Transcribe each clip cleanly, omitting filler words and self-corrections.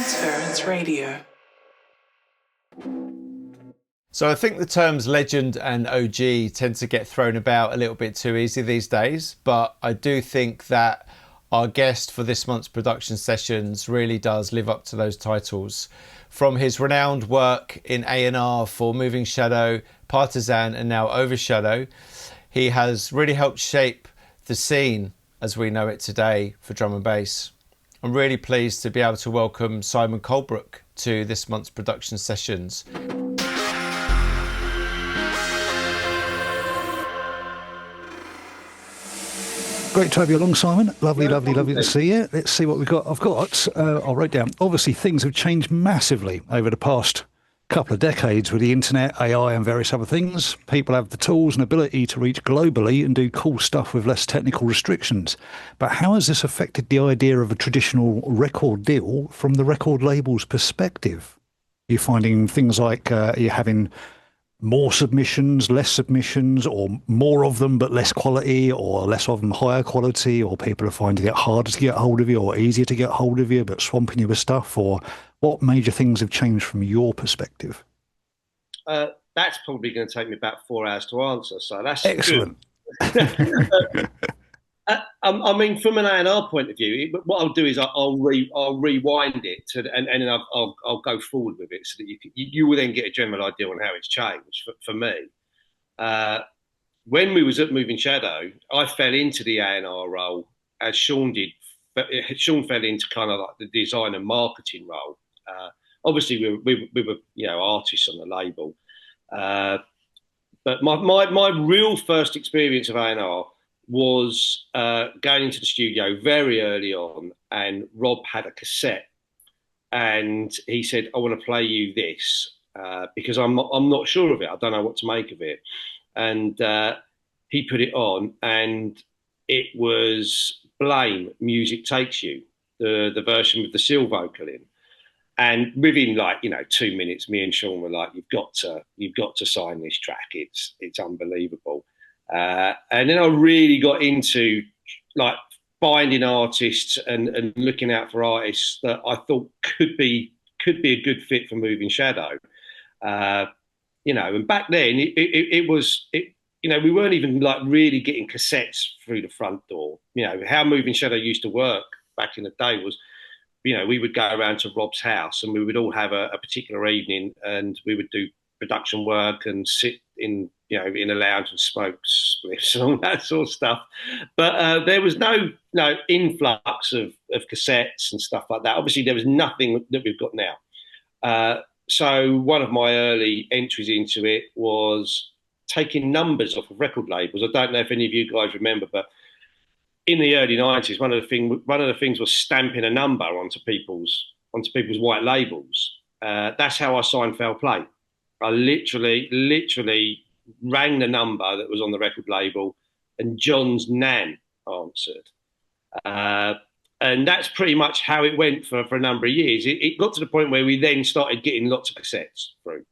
Transference Radio. So I think the terms legend and OG tend to get thrown about a little bit too easy these days, but I do think that our guest for this month's production sessions really does live up to those titles. From his renowned work in A&R for Moving Shadow, Partisan and now Overshadow, he has really helped shape the scene as we know it today for drum and bass. I'm really pleased to be able to welcome Simon Colebrooke to this month's production sessions. Great to have you along, Simon. Lovely to see you. Let's see what we've got. I wrote down, obviously things have changed massively over the past couple of decades with the internet, AI and various other things. People have the tools and ability to reach globally and do cool stuff with less technical restrictions. But how has this affected the idea of a traditional record deal from the record label's perspective? You're finding things like you're having more submissions, less submissions, or more of them but less quality, or less of them higher quality, or people are finding it harder to get hold of you or easier to get hold of you but swamping you with stuff? Or what major things have changed from your perspective? That's probably going to take me about 4 hours to answer, so that's excellent. I mean, from an A&R point of view, what I'll do is I'll rewind it and then I'll go forward with it so that you will then get a general idea on how it's changed. For me, when we was at Moving Shadow, I fell into the A&R role as Sean did. Sean fell into kind of like the design and marketing role. Obviously, we were artists on the label, but my real first experience of A&R was going into the studio very early on, and Rob had a cassette, and he said, "I want to play you this because I'm not sure of it. I don't know what to make of it." And he put it on, and it was Blame, Music Takes You, the version with the Seal vocal in. And within 2 minutes, me and Sean were like, "You've got to sign this track. It's unbelievable." And then I really got into finding artists and looking out for artists that I thought could be a good fit for Moving Shadow. And back then it was we weren't even really getting cassettes through the front door. How Moving Shadow used to work back in the day was, we would go around to Rob's house and we would all have a particular evening, and we would do production work and sit in a lounge and smoke spliffs and all that sort of stuff. But there was no influx of cassettes and stuff like that. Obviously, there was nothing that we've got now. So one of my early entries into it was taking numbers off of record labels. I don't know if any of you guys remember, but in the early 90s, one of the things was stamping a number onto people's white labels. That's how I signed Foul Play. I literally rang the number that was on the record label, and John's nan answered. And that's pretty much how it went for a number of years. It got to the point where we then started getting lots of cassettes through.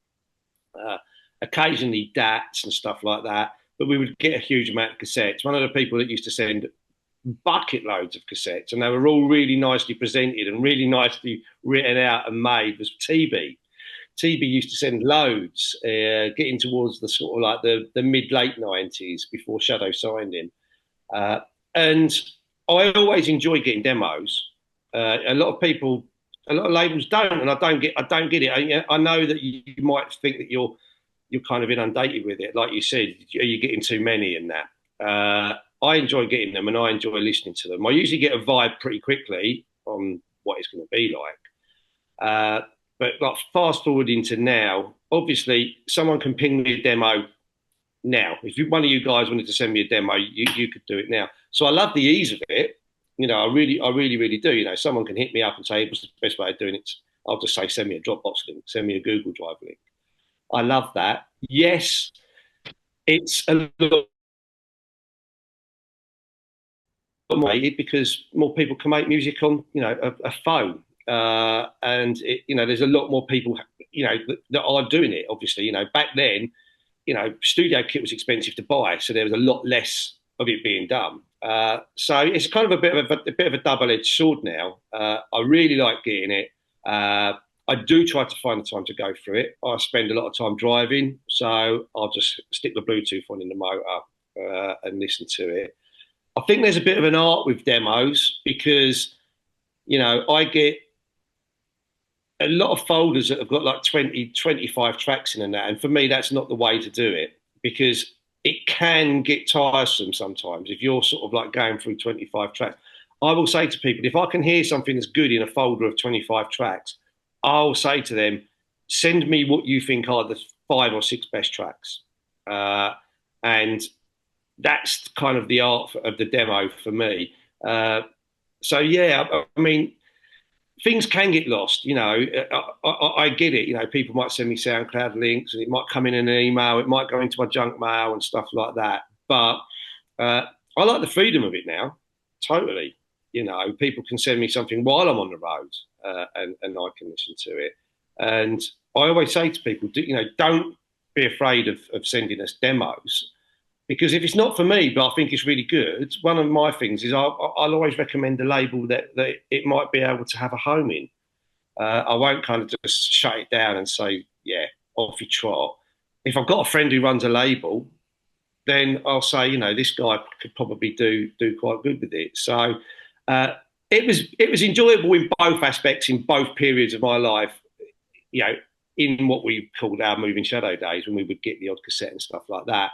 Occasionally DATs and stuff like that, but we would get a huge amount of cassettes. One of the people that used to send bucket loads of cassettes, and they were all really nicely presented and really nicely written out and made, was TB. TB used to send loads, getting towards the sort of the mid-late 90s before Shadow signed him. And I always enjoy getting demos. A lot of labels don't, and I don't get it. I know that you might think that you're kind of inundated with it. Like you said, are you getting too many in that? I enjoy getting them, and I enjoy listening to them. I usually get a vibe pretty quickly on what it's going to be like. But fast forwarding to now, obviously someone can ping me a demo now. If one of you guys wanted to send me a demo, you could do it now. So I love the ease of it. I really do. Someone can hit me up and say, "What's the best way of doing it?" I'll just say, "Send me a Dropbox link, send me a Google Drive link." I love that. Yes, it's a little because more people can make music on, a phone. And there's a lot more people, that are doing it. Obviously, back then, studio kit was expensive to buy, so there was a lot less of it being done. So it's kind of a bit of a double-edged sword now. I really like getting it. I do try to find the time to go through it. I spend a lot of time driving, so I'll just stick the Bluetooth on in the motor and listen to it. I think there's a bit of an art with demos because, I get a lot of folders that have got like 20, 25 tracks in and that. And for me, that's not the way to do it because it can get tiresome sometimes if you're sort of like going through 25 tracks. I will say to people, if I can hear something that's good in a folder of 25 tracks, I'll say to them, send me what you think are the 5 or 6 best tracks. And that's kind of the art of the demo for me. So, yeah, I mean, things can get lost, I get it. People might send me SoundCloud links and it might come in an email. It might go into my junk mail and stuff like that. But I like the freedom of it now, totally. People can send me something while I'm on the road and I can listen to it. And I always say to people, don't be afraid of sending us demos. Because if it's not for me, but I think it's really good, one of my things is I'll always recommend a label that it might be able to have a home in. I won't kind of just shut it down and say, yeah, off you trot. If I've got a friend who runs a label, then I'll say, this guy could probably do quite good with it. So it was enjoyable in both aspects, in both periods of my life, in what we called our Moving Shadow days when we would get the odd cassette and stuff like that.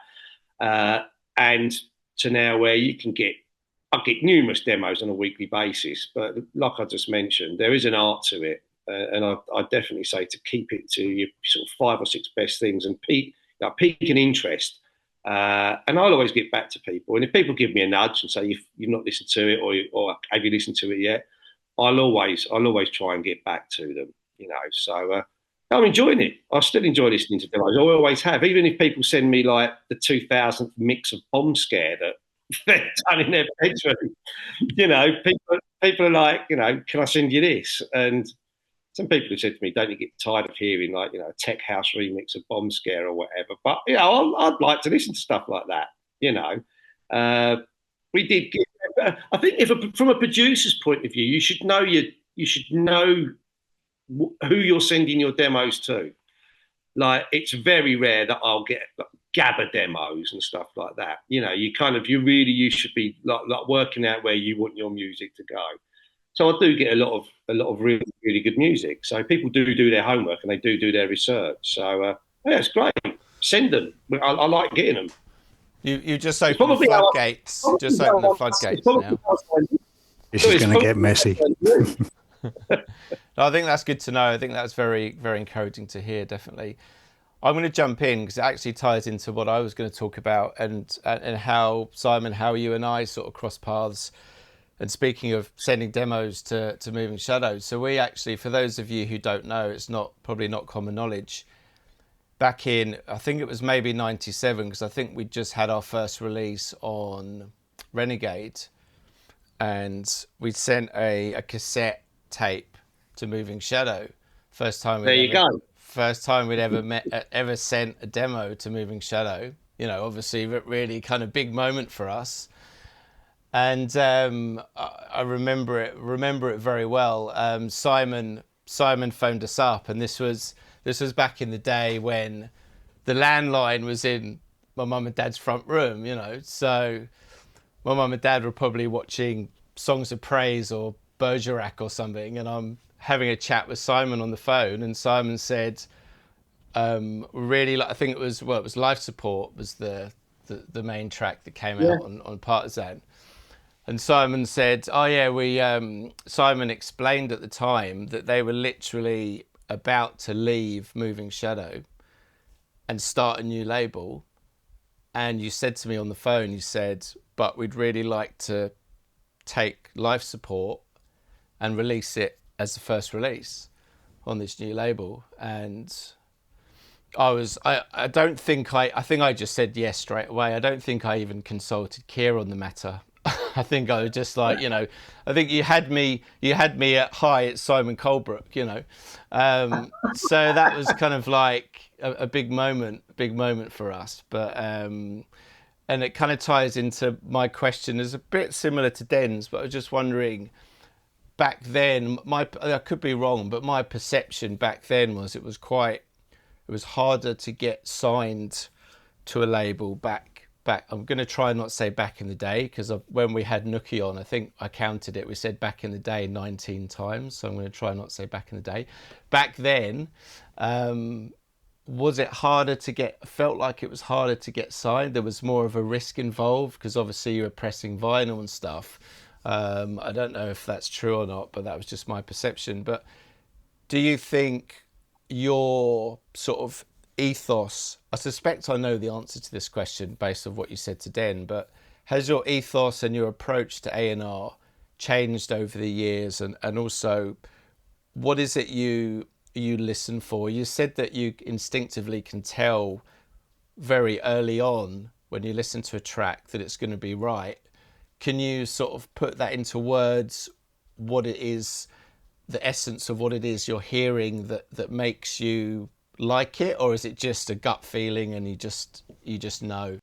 And to now where I get numerous demos on a weekly basis, but like I just mentioned, there is an art to it, and I definitely say to keep it to your sort of 5 or 6 best things and peak an interest. And I'll always get back to people, and if people give me a nudge and say you've not listened to it or have you listened to it yet, I'll always try and get back to them. So. I'm enjoying it. I still enjoy listening to demos. I always have. Even if people send me like the 2000th mix of Bomb Scare that they've done in their bedroom, people are like, can I send you this? And some people have said to me, don't you get tired of hearing like, a tech house remix of Bomb Scare or whatever? But, I'd like to listen to stuff like that, We did get, I think from a producer's point of view, you should know who you're sending your demos to. Like, it's very rare that I'll get Gabba demos and stuff like that. You should be like working out where you want your music to go. So I do get a lot of really, really good music. So people do their homework and they do their research. So yeah, it's great. Send them. I like getting them. You just open the floodgates. Just open the floodgates now. This is going to get messy. No, I think that's good to know. I think that's very, very encouraging to hear, definitely. I'm going to jump in because it actually ties into what I was going to talk about and how, Simon, how you and I sort of cross paths. And speaking of sending demos to Moving Shadows, so we actually, for those of you who don't know, it's probably not common knowledge. Back in, I think it was maybe 97, because I think we just had our first release on Renegade. And we sent a cassette tape to Moving Shadow. First time we'd ever sent a demo to Moving Shadow. Obviously really kind of big moment for us. And I remember it very well. Simon phoned us up, and this was back in the day when the landline was in my mum and dad's front room. So my mum and dad were probably watching Songs of Praise or Bergerac or something, and I'm having a chat with Simon on the phone, and Simon said, really, I think it was Life Support was the main track that came out on Partisan. And Simon said, oh yeah, Simon explained at the time that they were literally about to leave Moving Shadow and start a new label. And you said to me on the phone, you said, but we'd really like to take Life Support and release it as the first release on this new label. And I think I just said yes straight away. I don't think I even consulted Keir on the matter. I think I was just like, I think you had me at high at Simon Colebrooke, so that was kind of like a big moment for us. But and it kind of ties into my question. It's a bit similar to Den's, but I was just wondering, back then, I could be wrong, but my perception back then was it was harder to get signed to a label back. I'm going to try not say back in the day, because when we had Nookie on, I think I counted it. We said back in the day 19 times. So I'm going to try not say back in the day. Back then, was it harder to get? Felt like it was harder to get signed. There was more of a risk involved because obviously you were pressing vinyl and stuff. I don't know if that's true or not, but that was just my perception. But do you think your sort of ethos, I suspect I know the answer to this question based on what you said to Den, but has your ethos and your approach to A&R changed over the years? And also, what is it you listen for? You said that you instinctively can tell very early on when you listen to a track that it's going to be right. Can you sort of put that into words, what it is, the essence of what it is you're hearing that makes you like it, or is it just a gut feeling and you just know?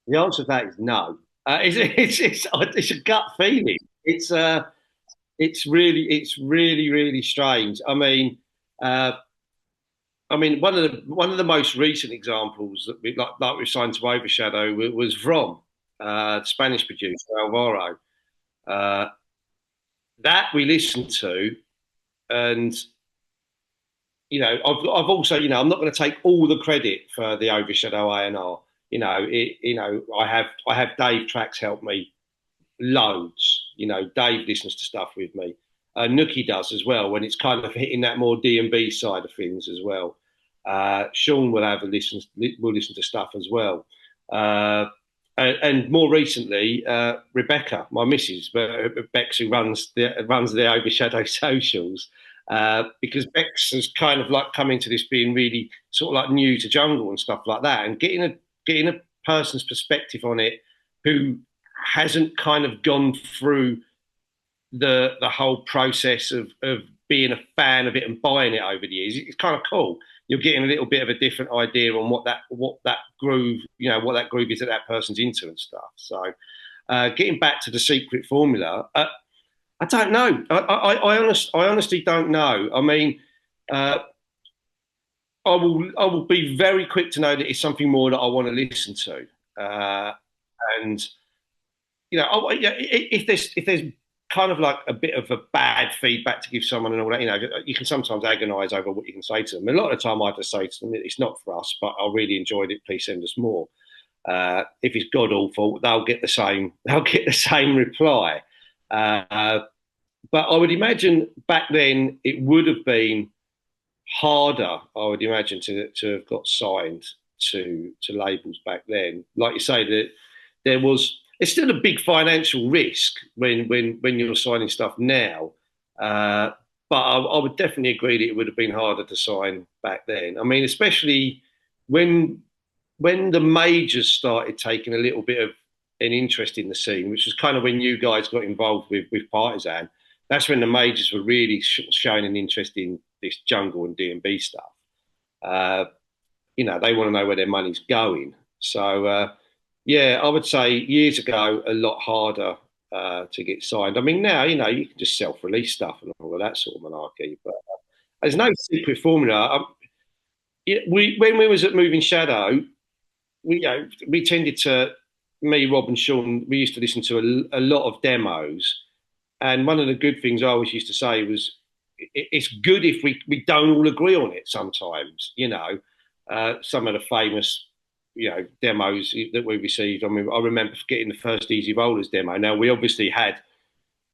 The answer to that is no. It's a gut feeling. It's really strange. One of the most recent examples that we signed to Overshadow was From, Spanish producer Alvaro. That we listened to, and I've also, I'm not going to take all the credit for the Overshadow A&R. I have Dave Tracks help me loads. Dave listens to stuff with me. Nookie does as well when it's kind of hitting that more D&B side of things as well. Sean will listen to stuff as well. And more recently, Rebecca, my missus, Bex, who runs the Overshadow socials. Because Bex has kind of like come into this being really sort of like new to jungle and stuff like that, and getting a person's perspective on it who hasn't kind of gone through the whole process of being a fan of it and buying it over the years. It's kind of cool. You're getting a little bit of a different idea on what that groove, what that groove is that person's into and stuff. So, getting back to the secret formula. I don't know. I honestly don't know. I will be very quick to know that it's something more that I want to listen to. And if there's kind of like a bit of a bad feedback to give someone and all that, you can sometimes agonise over what you can say to them. A lot of the time, I just say to them, "It's not for us, but I really enjoyed it. Please send us more." If it's god awful, they'll get the same. They'll get the same reply. But I would imagine back then it would have been harder, I would imagine, to have got signed to labels back then. Like you say, that it's still a big financial risk when you're signing stuff now. But I would definitely agree that it would have been harder to sign back then. Especially when the majors started taking a little bit of an interest in the scene, which was kind of when you guys got involved with Partisan. That's when the majors were really showing an interest in this jungle and D&B stuff. They want to know where their money's going. So, I would say years ago, a lot harder to get signed. Now, you can just self-release stuff and all of that sort of malarkey. But there's no secret formula. When we was at Moving Shadow, we tended to, me, Rob and Sean, we used to listen to a lot of demos. And one of the good things I always used to say was, it's good if we don't all agree on it sometimes. Some of the famous, demos that we received. I remember getting the first Easy Rollers demo. Now, we obviously had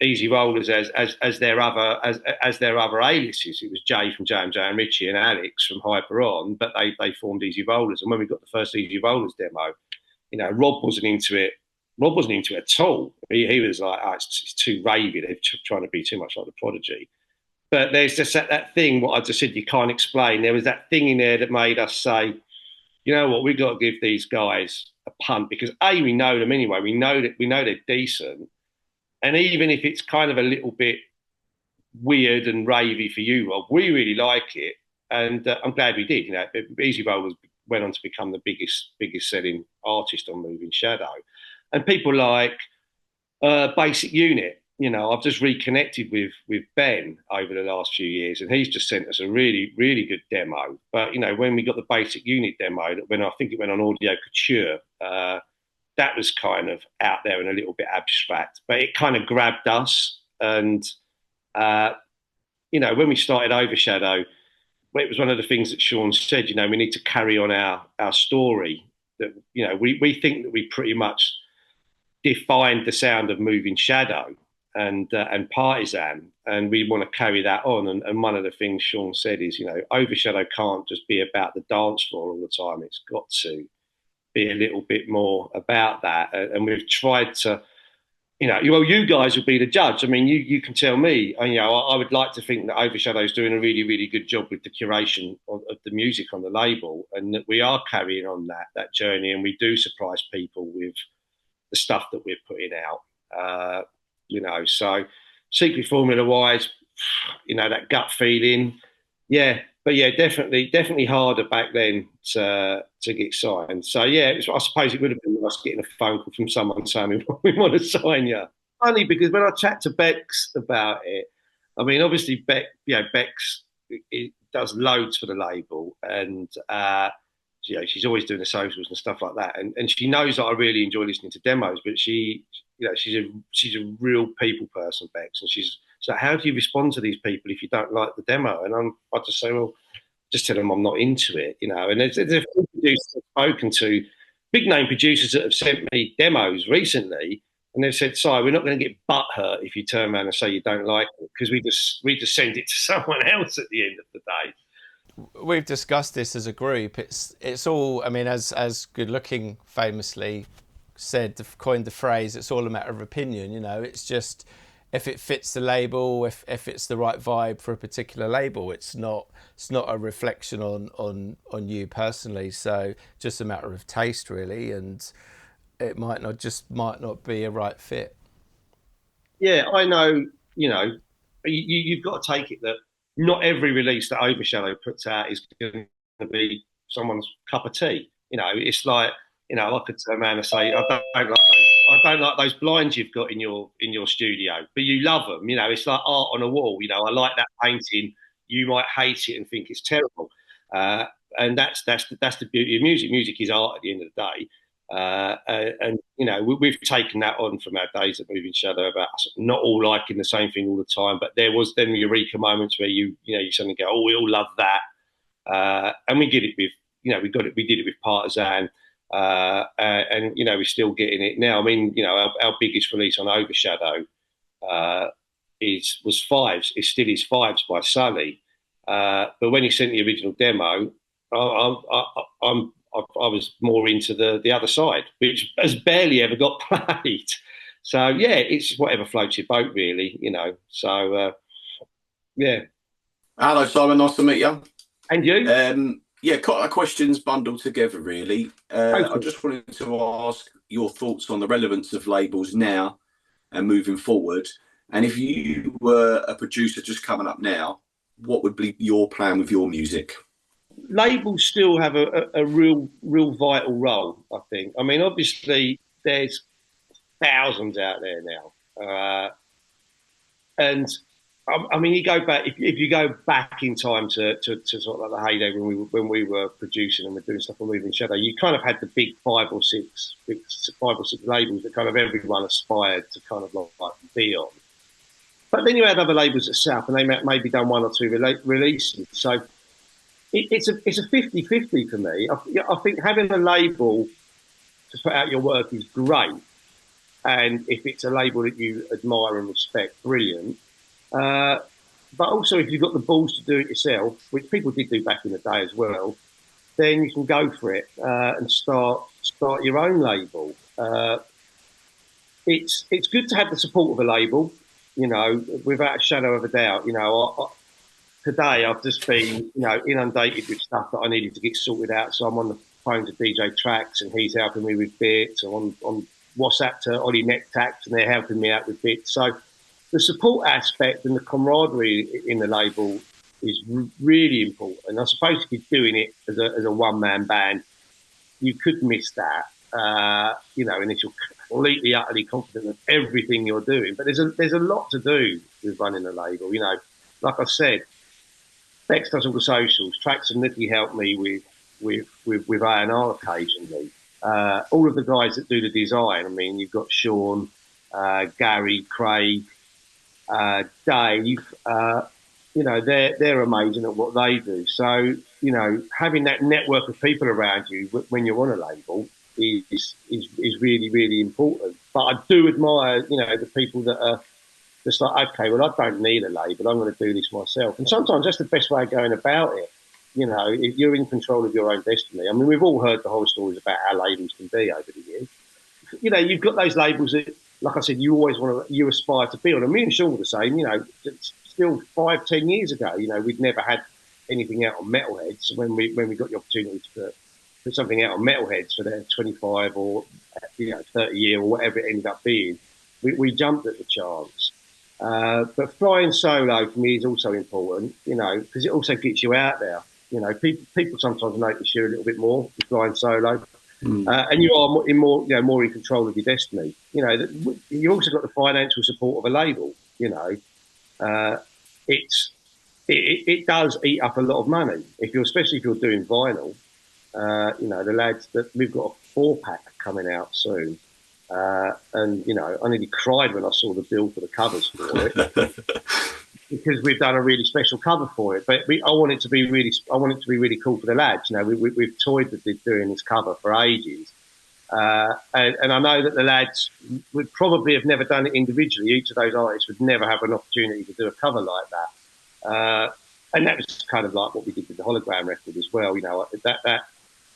Easy Rollers as their other aliases. It was Jay from J&J and Richie and Alex from Hyper On, but they formed Easy Rollers. And when we got the first Easy Rollers demo, Rob wasn't into it. Rob wasn't into it at all. He was like, it's too ravey. They're trying to be too much like the Prodigy. But there's just that thing, what I just said, you can't explain. There was that thing in there that made us say, you know what, we've got to give these guys a punt because we know them anyway. We know they're decent. And even if it's kind of a little bit weird and ravey for you, Rob, we really like it. And I'm glad we did. Easy Rollers went on to become the biggest selling artist on Moving Shadow. And people like Basic Unit, I've just reconnected with Ben over the last few years, and he's just sent us a really, really good demo. But when we got the basic unit demo, when I think it went on Audio Couture, that was kind of out there and a little bit abstract, but it kind of grabbed us. And when we started Overshadow, it was one of the things that Sean said. We need to carry on our story. That we think that we pretty much defined the sound of Moving Shadow and Partisan, and we want to carry that on. And one of the things Sean said is, Overshadow can't just be about the dance floor all the time. It's got to be a little bit more about that. And we've tried to, you guys will be the judge. I mean, you can tell me. I would like to think that Overshadow is doing a really, really good job with the curation of the music on the label, and that we are carrying on that journey, and we do surprise people with the stuff that we're putting out. So Secret Formula wise, that gut feeling, yeah. But yeah, definitely harder back then to get signed. So yeah, I suppose it would have been nice getting a phone call from someone saying we want to sign you. Funny, because when I chat to Bex about it, I mean, obviously Bex does loads for the label, and she's always doing the socials and stuff like that, and she knows that I really enjoy listening to demos, but she's a real people person, Bex, and she's like, how do you respond to these people if you don't like the demo? And I just say, well, just tell them I'm not into it, And there's a few producers I've spoken to, big name producers that have sent me demos recently, and they've said, "Si, we're not going to get butthurt if you turn around and say you don't like it, because we just send it to someone else at the end of the day." We've discussed this as a group. It's all, I mean, as Good Looking famously coined the phrase, it's all a matter of opinion. It's just if it fits the label, if it's the right vibe for a particular label. It's not a reflection on you personally. So just a matter of taste, really, and it might not be a right fit. Yeah, I know. You've got to take it that not every release that Overshadow puts out is going to be someone's cup of tea. It's like, I could turn around and say, I don't like those blinds you've got in your studio, but you love them. It's like art on a wall. I like that painting. You might hate it and think it's terrible, and that's the beauty of music. Music is art at the end of the day. And we've taken that on from our days at Moving Shadow about us not all liking the same thing all the time, but there was then eureka moments where you suddenly go, oh, we all love that, and we did it with we did it with Partisan, and we're still getting it now. I mean, our biggest release on Overshadow was Fives. It still is Fives by Sully, but when he sent the original demo, I was more into the other side, which has barely ever got played. So yeah, it's whatever floats your boat, really. So yeah. Hello, Simon. Nice to meet you. And you? Yeah, couple of questions bundled together, really. I just wanted to ask your thoughts on the relevance of labels now and moving forward. And if you were a producer just coming up now, what would be your plan with your music? Labels still have a real vital role, I think. I mean, obviously, there's thousands out there now, and I mean, you go back if you go back in time to sort of like the heyday when we were producing and we're doing stuff on Moving Shadow. You kind of had the big five or six labels that kind of everyone aspired to kind of like be on. But then you had other labels at South, and they maybe done one or two releases. So it's a 50-50 for me. I think having a label to put out your work is great, and if it's a label that you admire and respect, brilliant. But also, if you've got the balls to do it yourself, which people did do back in the day as well, then you can go for it and start your own label. It's good to have the support of a label, without a shadow of a doubt. Today I've just been, inundated with stuff that I needed to get sorted out. So I'm on the phone to DJ Tracks, and he's helping me with bits. I'm on WhatsApp to Ollie Nectax, and they're helping me out with bits. So the support aspect and the camaraderie in the label is really important. And I suppose if you're doing it as a one-man band, you could miss that, initial completely, utterly confident of everything you're doing. But there's a lot to do with running a label. Like I said, Bex does all the socials. Trax and Nicky help me with A&R occasionally. All of the guys that do the design. I mean, you've got Sean, Gary, Craig, Dave. They're amazing at what they do. So, having that network of people around you when you're on a label is really, really important. But I do admire, the people that are just like, okay, well, I don't need a label. I'm going to do this myself. And sometimes that's the best way of going about it. If you're in control of your own destiny. I mean, we've all heard the horror stories about how labels can be over the years. You've got those labels that, like I said, you aspire to be on. And me and Sean were the same, still 5-10 years ago, we'd never had anything out on Metalheads. When we got the opportunity to put something out on Metalheads for their 25 or 30 year or whatever it ended up being, we jumped at the chance. But flying solo for me is also important, because it also gets you out there. People sometimes notice you a little bit more with flying solo, and you are more in control of your destiny. You also got the financial support of a label. It does eat up a lot of money especially if you're doing vinyl. The lads that we've got a 4-pack coming out soon. And I nearly cried when I saw the bill for the covers for it because we've done a really special cover for it. But I want it to be really cool for the lads. We've toyed with doing this cover for ages, and I know that the lads would probably have never done it individually. Each of those artists would never have an opportunity to do a cover like that. And that was kind of like what we did with the Hologram record as well. That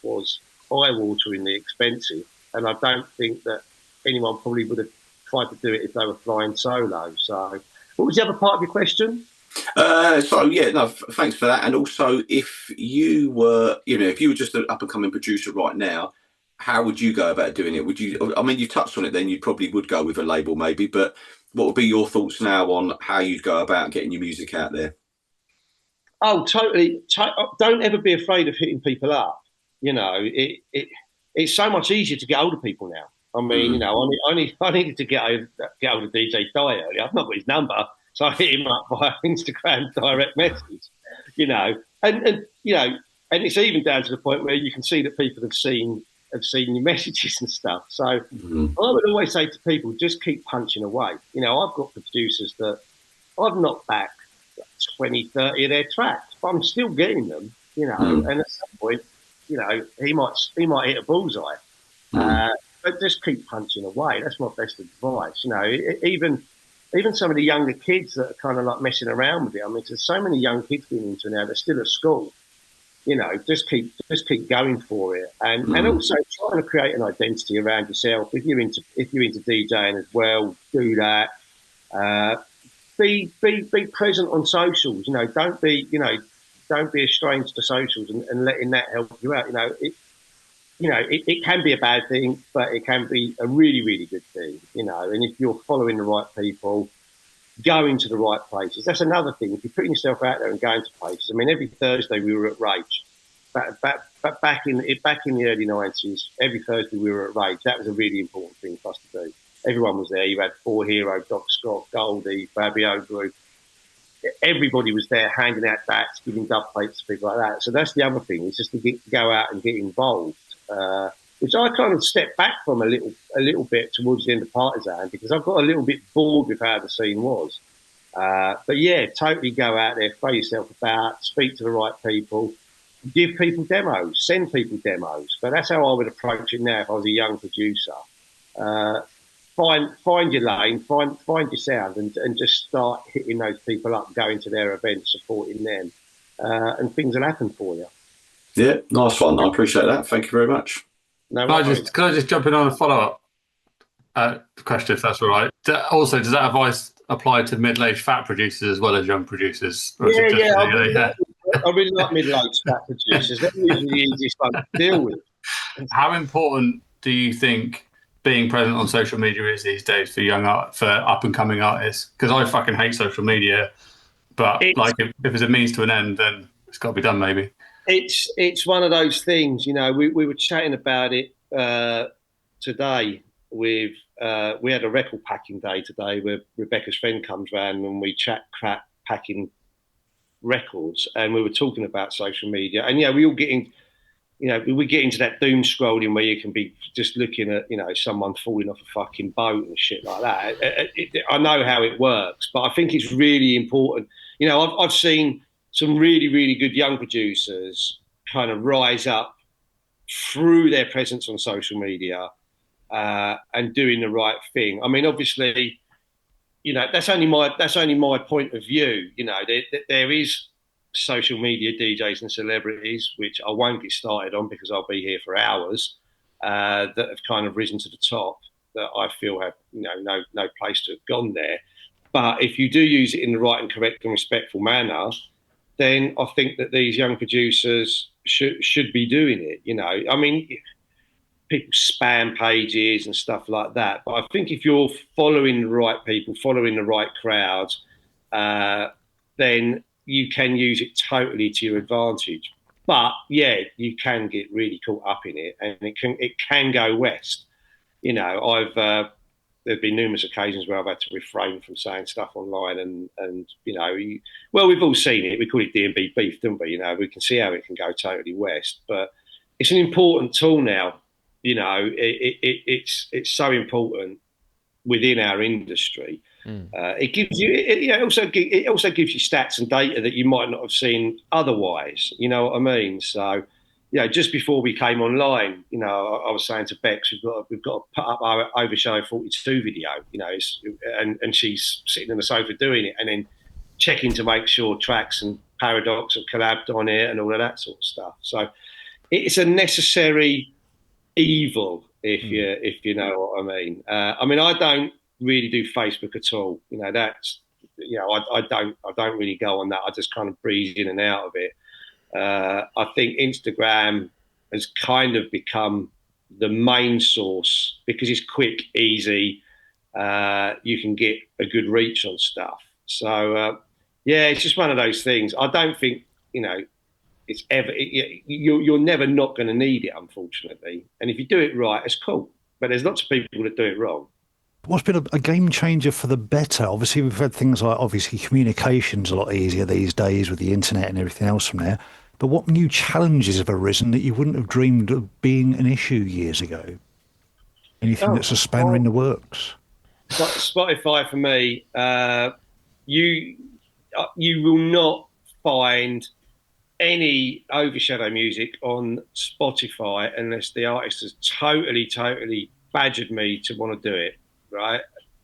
was eye-wateringly expensive, and I don't think that anyone probably would have tried to do it if they were flying solo. So, what was the other part of your question? Thanks for that. And also, if you were, if you were just an up-and-coming producer right now, how would you go about doing it? Would you? I mean, you touched on it. Then you probably would go with a label, maybe. But what would be your thoughts now on how you'd go about getting your music out there? Oh, totally. Don't ever be afraid of hitting people up. It's so much easier to get hold of people now. I mean, I needed to get hold of DJ Dye earlier. I've not got his number, so I hit him up via Instagram direct message. And it's even down to the point where you can see that people have seen your messages and stuff. So I would always say to people, just keep punching away. I've got producers that I've knocked back 20, 30 of their tracks, but I'm still getting them. And at some point, he might hit a bullseye. But just keep punching away. That's my best advice. Even some of the younger kids that are kind of like messing around with it. I mean, there's so many young kids getting into it now. They're still at school. Just keep going for it, and also trying to create an identity around yourself. If you're into DJing as well, do that. Be present on socials. Don't be a stranger to socials and letting that help you out. It can be a bad thing, but it can be a really, really good thing, and if you're following the right people, going to the right places, that's another thing. If you're putting yourself out there and going to places, I mean, every Thursday we were at Rage. Back in the early 90s, every Thursday we were at Rage. That was a really important thing for us to do. Everyone was there. You had 4 Hero, Doc Scott, Goldie, Fabio Group. Everybody was there handing out bats, giving dub plates to people like that. So that's the other thing, is just to go out and get involved. Which I kind of stepped back from a little bit towards the end of Partisan, because I've got a little bit bored with how the scene was. But yeah, totally go out there, throw yourself about, speak to the right people, give people demos, send people demos. But that's how I would approach it now if I was a young producer. Find your lane, find your sound, and just start hitting those people up, going to their events, supporting them, and things will happen for you. Yeah, nice one. I appreciate that. Thank you very much. No, can I just jump in on a follow-up question, if that's all right? Also, does that advice apply to middle-aged fat producers as well as young producers? I really like middle-aged fat producers. They're usually the easiest one to deal with. How important do you think being present on social media is these days for up-and-coming artists? Because I fucking hate social media, but if it's a means to an end, then it's got to be done, maybe. It's one of those things, we were chatting about it today. with we had a record packing day today where Rebecca's friend comes round and we chat crap packing records, and we were talking about social media, and we all get in. We get into that doom scrolling where you can be just looking at, someone falling off a fucking boat and shit like that. I know how it works, but I think it's really important. I've seen some really, really good young producers kind of rise up through their presence on social media and doing the right thing. I mean, obviously, that's only my point of view. There is social media DJs and celebrities, which I won't get started on because I'll be here for hours, that have kind of risen to the top, that I feel have no place to have gone there. But if you do use it in the right and correct and respectful manner, then I think that these young producers should be doing it. I mean, people spam pages and stuff like that, but I think if you're following the right people, following the right crowds, then you can use it totally to your advantage. But yeah, you can get really caught up in it, and it can go west. There've been numerous occasions where I've had to refrain from saying stuff online, and we've all seen it. We call it D&B beef, don't we? We can see how it can go totally west, but it's an important tool now. It's so important within our industry. It gives you. It also gives you stats and data that you might not have seen otherwise. You know what I mean? So, just before we came online, I was saying to Bex, we've got to put up our Overshadow 42 video. And she's sitting on the sofa doing it, and then checking to make sure Tracks and Paradox have collabed on it and all of that sort of stuff. So, it's a necessary evil, if you know what I mean. I don't really do Facebook at all. I don't really go on that. I just kind of breeze in and out of it. I think Instagram has kind of become the main source because it's quick, easy. You can get a good reach on stuff. So it's just one of those things. I don't think it's ever. You're never not going to need it, unfortunately. And if you do it right, it's cool. But there's lots of people that do it wrong. What's been a game changer for the better? Obviously, we've had things like, communication's a lot easier these days with the internet and everything else from there. But what new challenges have arisen that you wouldn't have dreamed of being an issue years ago? Anything that's a spanner in the works? Spotify for me, you will not find any Overshadow music on Spotify unless the artist has totally badgered me to want to do it. Right,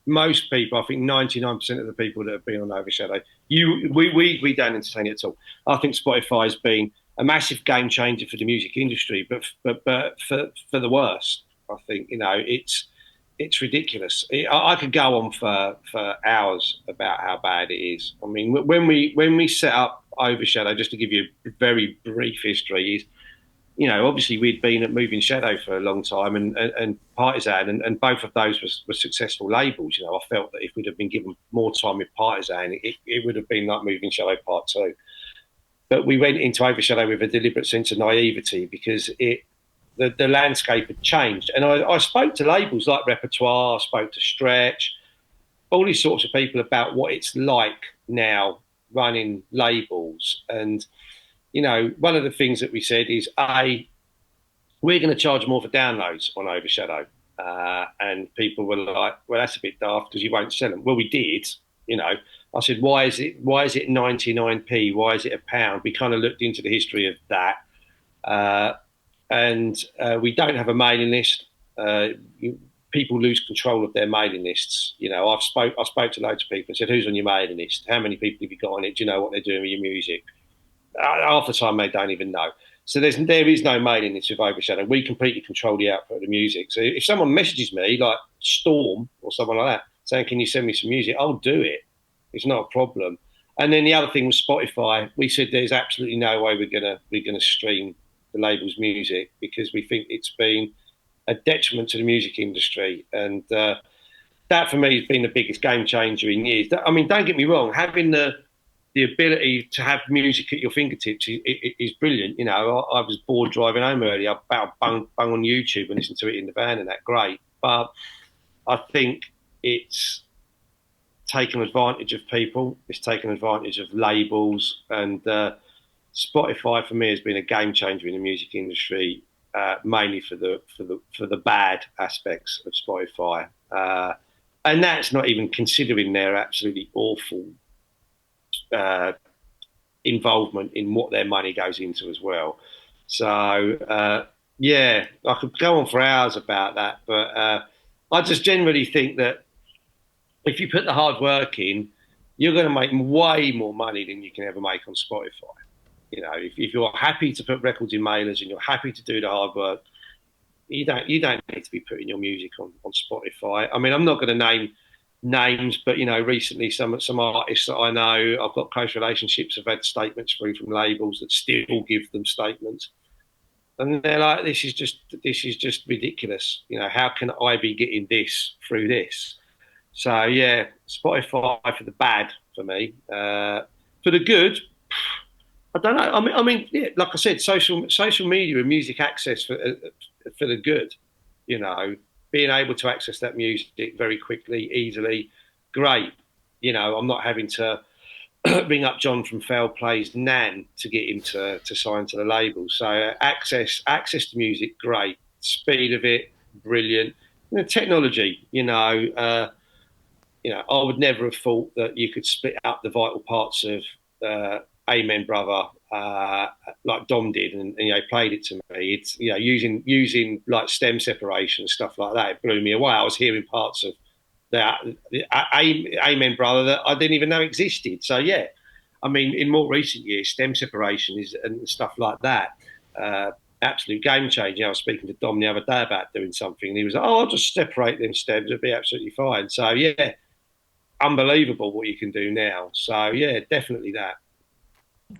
most people, I think 99% of the people that have been on Overshadow, we don't entertain it at all. I think Spotify has been a massive game changer for the music industry, but for the worst. I think it's ridiculous. I could go on for hours about how bad it is. I mean, when we set up Overshadow, just to give you a very brief history, is obviously we'd been at Moving Shadow for a long time and Partisan, and both of those were successful labels. I felt that if we'd have been given more time with Partisan, it would have been like Moving Shadow Part 2. But we went into Overshadow with a deliberate sense of naivety because the landscape had changed. And I spoke to labels like Repertoire, I spoke to Stretch, all these sorts of people about what it's like now running labels. And one of the things that we said is, we're going to charge more for downloads on Overshadow. And people were like, well, that's a bit daft because you won't sell them. Well, we did, I said, why is it 99p? Why is it £1? We kind of looked into the history of that. And we don't have a mailing list. People lose control of their mailing lists. I spoke to loads of people and said, who's on your mailing list? How many people have you got on it? Do you know what they're doing with your music? Half the time they don't even know. So there is no mailing list with Overshadow. We completely control the output of the music. So if someone messages me, like Storm or someone like that, saying, can you send me some music? I'll do it. It's not a problem. And then the other thing was Spotify. We said there's absolutely no way we're gonna stream the label's music because we think it's been a detriment to the music industry. And that for me has been the biggest game changer in years. I mean, don't get me wrong, having the ability to have music at your fingertips is brilliant. I was bored driving home earlier. I bung on YouTube and listened to it in the van, and that great. but I think it's taken advantage of people. It's taken advantage of labels, and Spotify for me has been a game changer in the music industry, mainly for the bad aspects of Spotify, and that's not even considering their absolutely awful involvement in what their money goes into as well. So yeah, I could go on for hours about that, but I just generally think that if you put the hard work in, you're going to make way more money than you can ever make on Spotify. You know, if you're happy to put records in mailers and you're happy to do the hard work, you don't need to be putting your music on Spotify. I mean, I'm not going to name names, but you know, recently some artists that I know, I've got close relationships, have had statements through from labels that still give them statements, and they're like, "This is just ridiculous." You know, how can I be getting this through this? So yeah, Spotify for the bad for me. For the good, I don't know. I mean, yeah, like I said, social media and music access for the good. You know, being able to access that music very quickly, easily, great. You know, I'm not having to ring up John from Foul Play's Nan to get him to sign to the label. So access to music, great. Speed of it, brilliant. And the technology, you know, I would never have thought that you could split up the vital parts of Amen Brother like Dom did, and you know, played it to me. It's, you know, using like stem separation and stuff like that. It blew me away. I was hearing parts of that Amen Brother that I didn't even know existed. So yeah, I mean, in more recent years, stem separation is and stuff like that. Absolute game changer. I was speaking to Dom the other day about doing something, and he was like, "Oh, I'll just separate them stems; it'll be absolutely fine." So yeah, unbelievable what you can do now. So yeah, definitely that.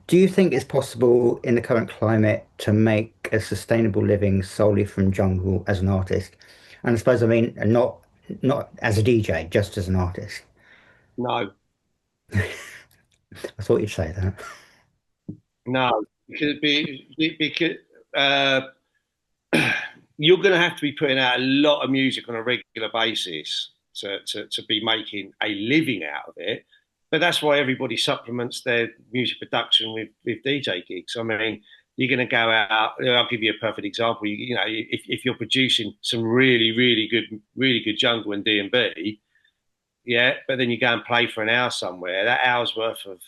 Do you think it's possible in the current climate to make a sustainable living solely from jungle as an artist? And I suppose I mean not as a DJ, just as an artist. No, I thought you'd say that. no, because you're going to have to be putting out a lot of music on a regular basis to be making a living out of it. But that's why everybody supplements their music production with DJ gigs. I mean, you're going to go out. I'll give you a perfect example. You know, if you're producing some really good jungle and D&B, yeah, but then you go and play for an hour somewhere. That hour's worth of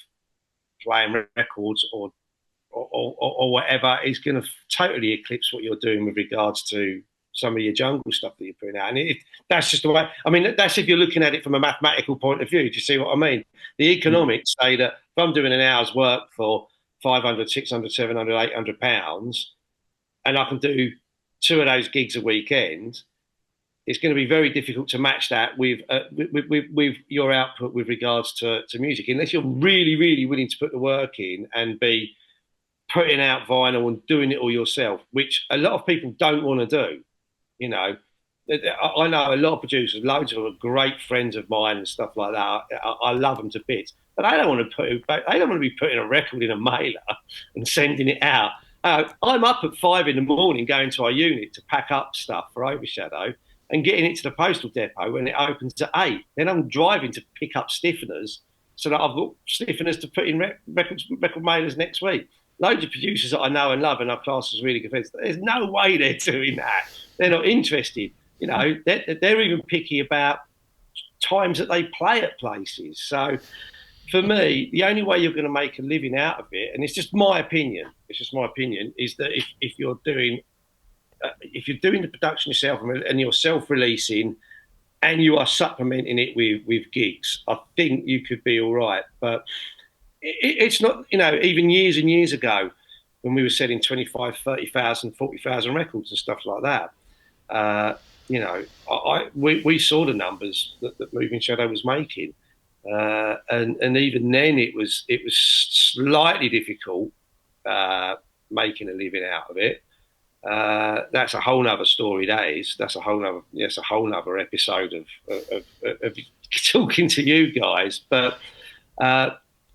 playing records or whatever is going to totally eclipse what you're doing with regards to some of your jungle stuff that you're putting out. And that's just the way, I mean, that's if you're looking at it from a mathematical point of view. Do you see what I mean? The economics say that if I'm doing an hour's work for 500, 600, 700, 800 pounds, and I can do 2 of those gigs a weekend, it's going to be very difficult to match that with your output with regards to music, unless you're really willing to put the work in and be putting out vinyl and doing it all yourself, which a lot of people don't want to do. You know, I know a lot of producers, loads of them are great friends of mine and stuff like that. I love them to bits, but they don't want to be putting a record in a mailer and sending it out. I'm up at 5 a.m. going to our unit to pack up stuff for Overshadow and getting it to the postal depot when it opens at 8. Then I'm driving to pick up stiffeners so that I've got stiffeners to put in record mailers next week. Loads of producers that I know and love and our class is really good friends. There's no way they're doing that. They're not interested. You know, they're even picky about times that they play at places. So for me, the only way you're going to make a living out of it, and it's just my opinion, is that if you're doing the production yourself and you're self-releasing and you are supplementing it with gigs, I think you could be all right. But it's not, you know, even years and years ago when we were selling 25, 30,000, 40,000 records and stuff like that, you know, we saw the numbers that Moving Shadow was making. And even then it was slightly difficult making a living out of it. That's a whole nother story. That's a whole nother episode of talking to you guys. But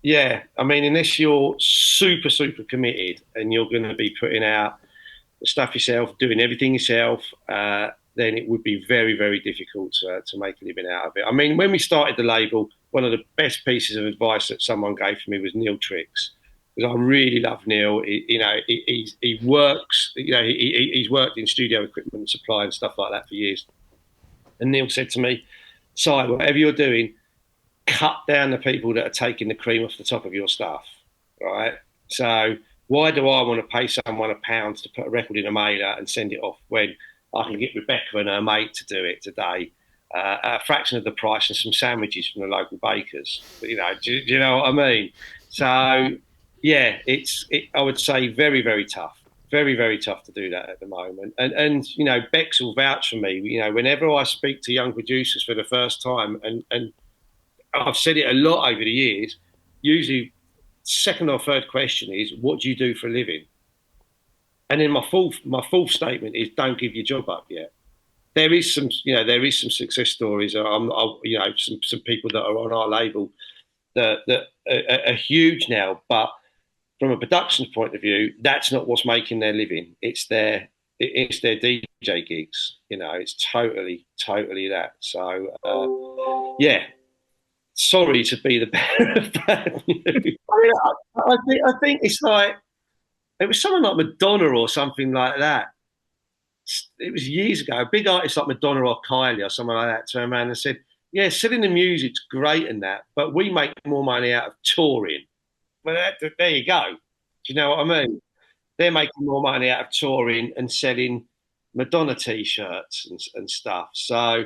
yeah, I mean, unless you're super committed and you're going to be putting out the stuff yourself, doing everything yourself, then then it would be very, very difficult to make a living out of it. I mean, when we started the label, one of the best pieces of advice that someone gave to me was Neil Tricks, because I really love Neil. He works, he's worked in studio equipment supply and stuff like that for years. And Neil said to me, Si, whatever you're doing, cut down the people that are taking the cream off the top of your stuff, right? So why do I want to pay someone £1 to put a record in a mailer and send it off when I can get Rebecca and her mate to do it today, a fraction of the price, and some sandwiches from the local bakers? Do you know what I mean? So, yeah, I would say very, very tough. Very, very tough to do that at the moment. And Bex will vouch for me. Whenever I speak to young producers for the first time, and I've said it a lot over the years, usually second or third question is, what do you do for a living? And then my fourth statement is, don't give your job up yet. There is some success stories. Some people that are on our label that are huge now, but from a production point of view, that's not what's making their living. It's their DJ gigs. It's totally that. So yeah, sorry to be the bearer of bad news. I think it's like, it was someone like Madonna or something like that. It was years ago. A big artist like Madonna or Kylie or someone like that turned around and said, yeah, selling the music's great and that, but we make more money out of touring. Well, there you go. Do you know what I mean? They're making more money out of touring and selling Madonna T-shirts and stuff. So,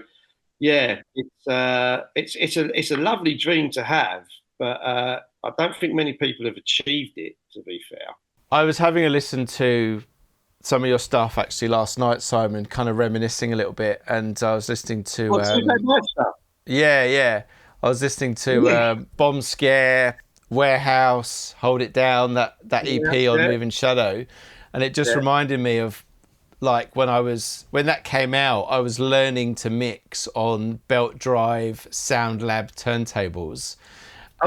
yeah, it's a lovely dream to have, but I don't think many people have achieved it, to be fair. I was having a listen to some of your stuff actually last night, Simon, kind of reminiscing a little bit, and I was listening to I was listening to Bomb Scare, Warehouse, Hold It Down, that EP on Moving Shadow, and it just reminded me of like when that came out, I was learning to mix on Belt Drive Sound Lab turntables.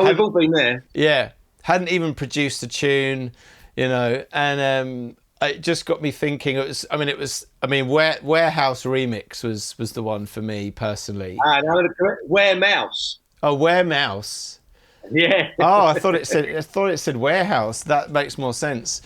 We've all been there. Yeah, hadn't even produced a tune, and it just got me thinking. Warehouse Remix was the one for me personally. Waremouse. Oh, Waremouse. Yeah. Oh, I thought it said Warehouse. That makes more sense.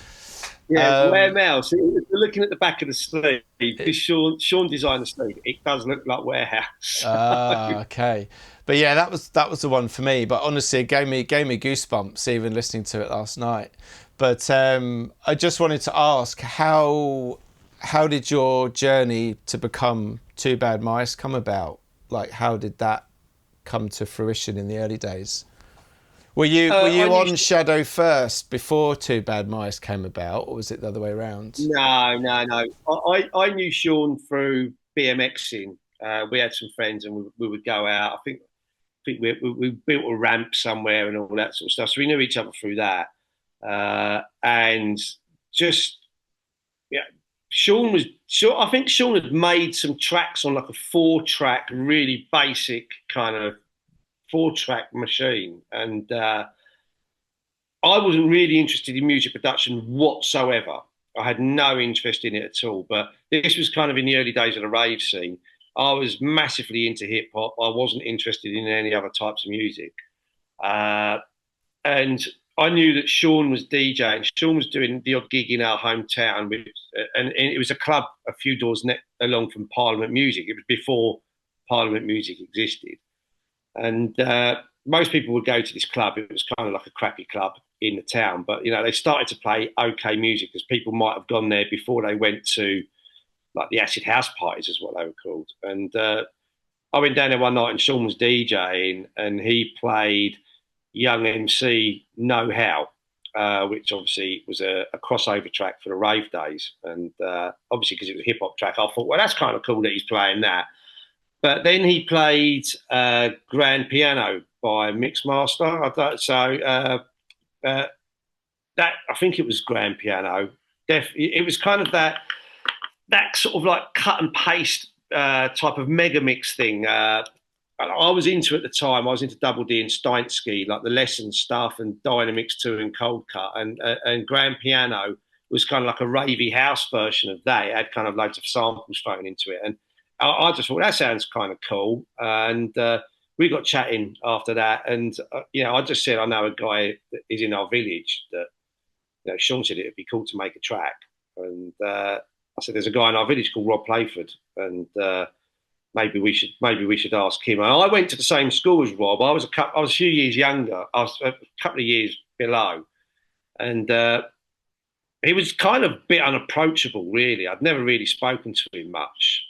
Yeah, Waremouse. If you're looking at the back of the sleeve, because Sean designed the sleeve, it does look like Warehouse. Okay. But yeah, that was the one for me. But honestly, it gave me goosebumps even listening to it last night. But I just wanted to ask, how did your journey to become Two Bad Mice come about? Like, how did that come to fruition in the early days? Were you on Shadow first before Two Bad Mice came about, or was it the other way around? No. I knew Sean through BMXing. We had some friends and we would go out. I think we built a ramp somewhere and all that sort of stuff. So we knew each other through that. And just, I think Sean had made some tracks on like a 4-track, really basic kind of 4-track machine. And I wasn't really interested in music production whatsoever. I had no interest in it at all. But this was kind of in the early days of the rave scene. I was massively into hip hop. I wasn't interested in any other types of music. And I knew that Sean was DJing. Sean was doing the odd gig in our hometown, and it was a club a few doors along from Parliament Music. It was before Parliament Music existed. And most people would go to this club. It was kind of like a crappy club in the town. But, they started to play okay music because people might have gone there before they went to, like, the acid house parties is what they were called. And I went down there one night and Sean was DJing and he played Young MC Know How, which obviously was a crossover track for the rave days. And obviously because it was a hip-hop track, I thought, well, that's kind of cool that he's playing that. But then he played Grand Piano by Mixmaster. That I think it was Grand Piano. It was kind of that sort of like cut and paste type of mega mix thing. I was into at the time. I was into Double D and Steinsky, like the Lesson stuff and Dynamix 2 and Cold Cut. And Grand Piano was kind of like a ravey house version of that. It had kind of loads of samples thrown into it. And I just thought that sounds kind of cool, and we got chatting after that. And I just said I know a guy that is in our village that Sean said it'd be cool to make a track, and I said there's a guy in our village called Rob Playford, and maybe we should ask him. And I went to the same school as Rob. I was a few years younger. I was a couple of years below, and he was kind of a bit unapproachable, really. I'd never really spoken to him much.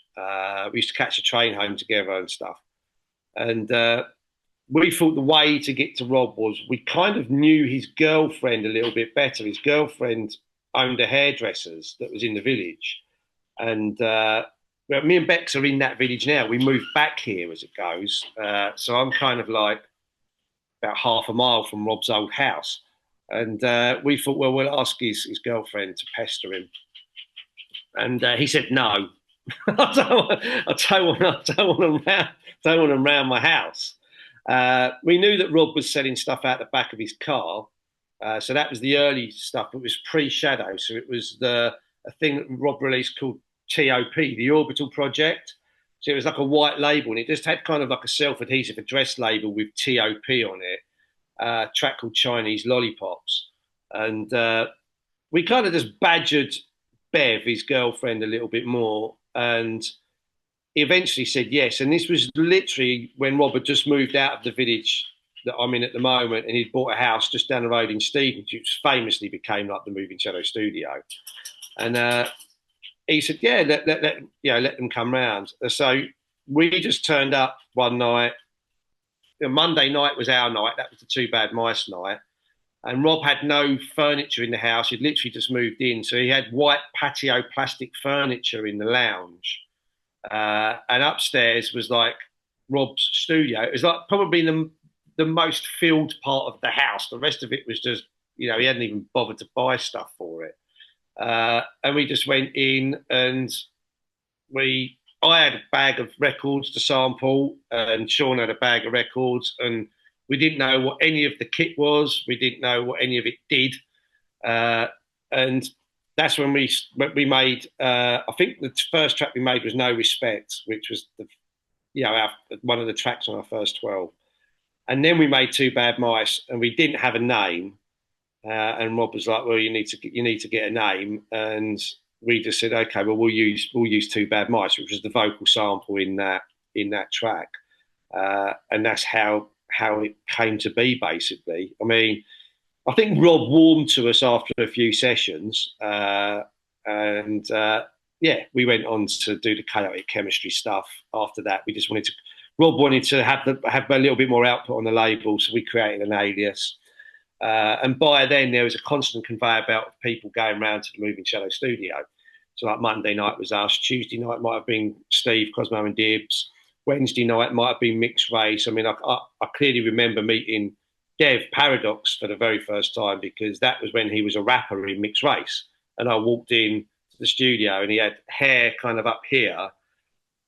We used to catch a train home together and stuff. And we thought the way to get to Rob was we kind of knew his girlfriend a little bit better. His girlfriend owned a hairdresser's that was in the village. And me and Bex are in that village now. We moved back here as it goes. So I'm kind of like about half a mile from Rob's old house. And we thought, well, we'll ask his girlfriend to pester him. And he said, no, I don't want him around my house. We knew that Rob was selling stuff out the back of his car. So that was the early stuff. It was pre-Shadow. So it was a thing that Rob released called TOP, the Orbital Project. So it was like a white label, and it just had kind of like a self-adhesive address label with TOP on it. A track called Chinese Lollipops, and we kind of just badgered Bev, his girlfriend, a little bit more, and he eventually said yes. And this was literally when Rob had just moved out of the village that I'm in at the moment, and he'd bought a house just down the road in Stevenage, which famously became like the Moving Shadow studio. And he said, yeah, let them come round. So we just turned up one night. Monday night was our night. That was the Two Bad Mice night. And Rob had no furniture in the house. He'd literally just moved in. So he had white patio plastic furniture in the lounge. And upstairs was like Rob's studio. It was like probably the most filled part of the house. The rest of it was just, he hadn't even bothered to buy stuff for it. And we just went in, and I had a bag of records to sample, and Sean had a bag of records, and we didn't know what any of the kit was. We didn't know what any of it did. And that's when we made, I think the first track we made was No Respect, which was one of the tracks on our first 12. And then we made Two Bad Mice, and we didn't have a name. And Rob was like, well, you need to get a name. And we just said, okay, well, we'll use Two Bad Mice, which was the vocal sample in that track. And that's how it came to be, basically. I mean, I think Rob warmed to us after a few sessions. And we went on to do the Chaotic Chemistry stuff after that. Rob wanted to have a little bit more output on the label, so we created an alias. And by then, there was a constant conveyor belt of people going around to the Moving Shadow studio. So like Monday night was us, Tuesday night might have been Steve, Cosmo and Dibbs. Wednesday night might have been Mixed Race. I mean, I clearly remember meeting Dev Paradox for the very first time, because that was when he was a rapper in Mixed Race. And I walked in to the studio, and he had hair kind of up here,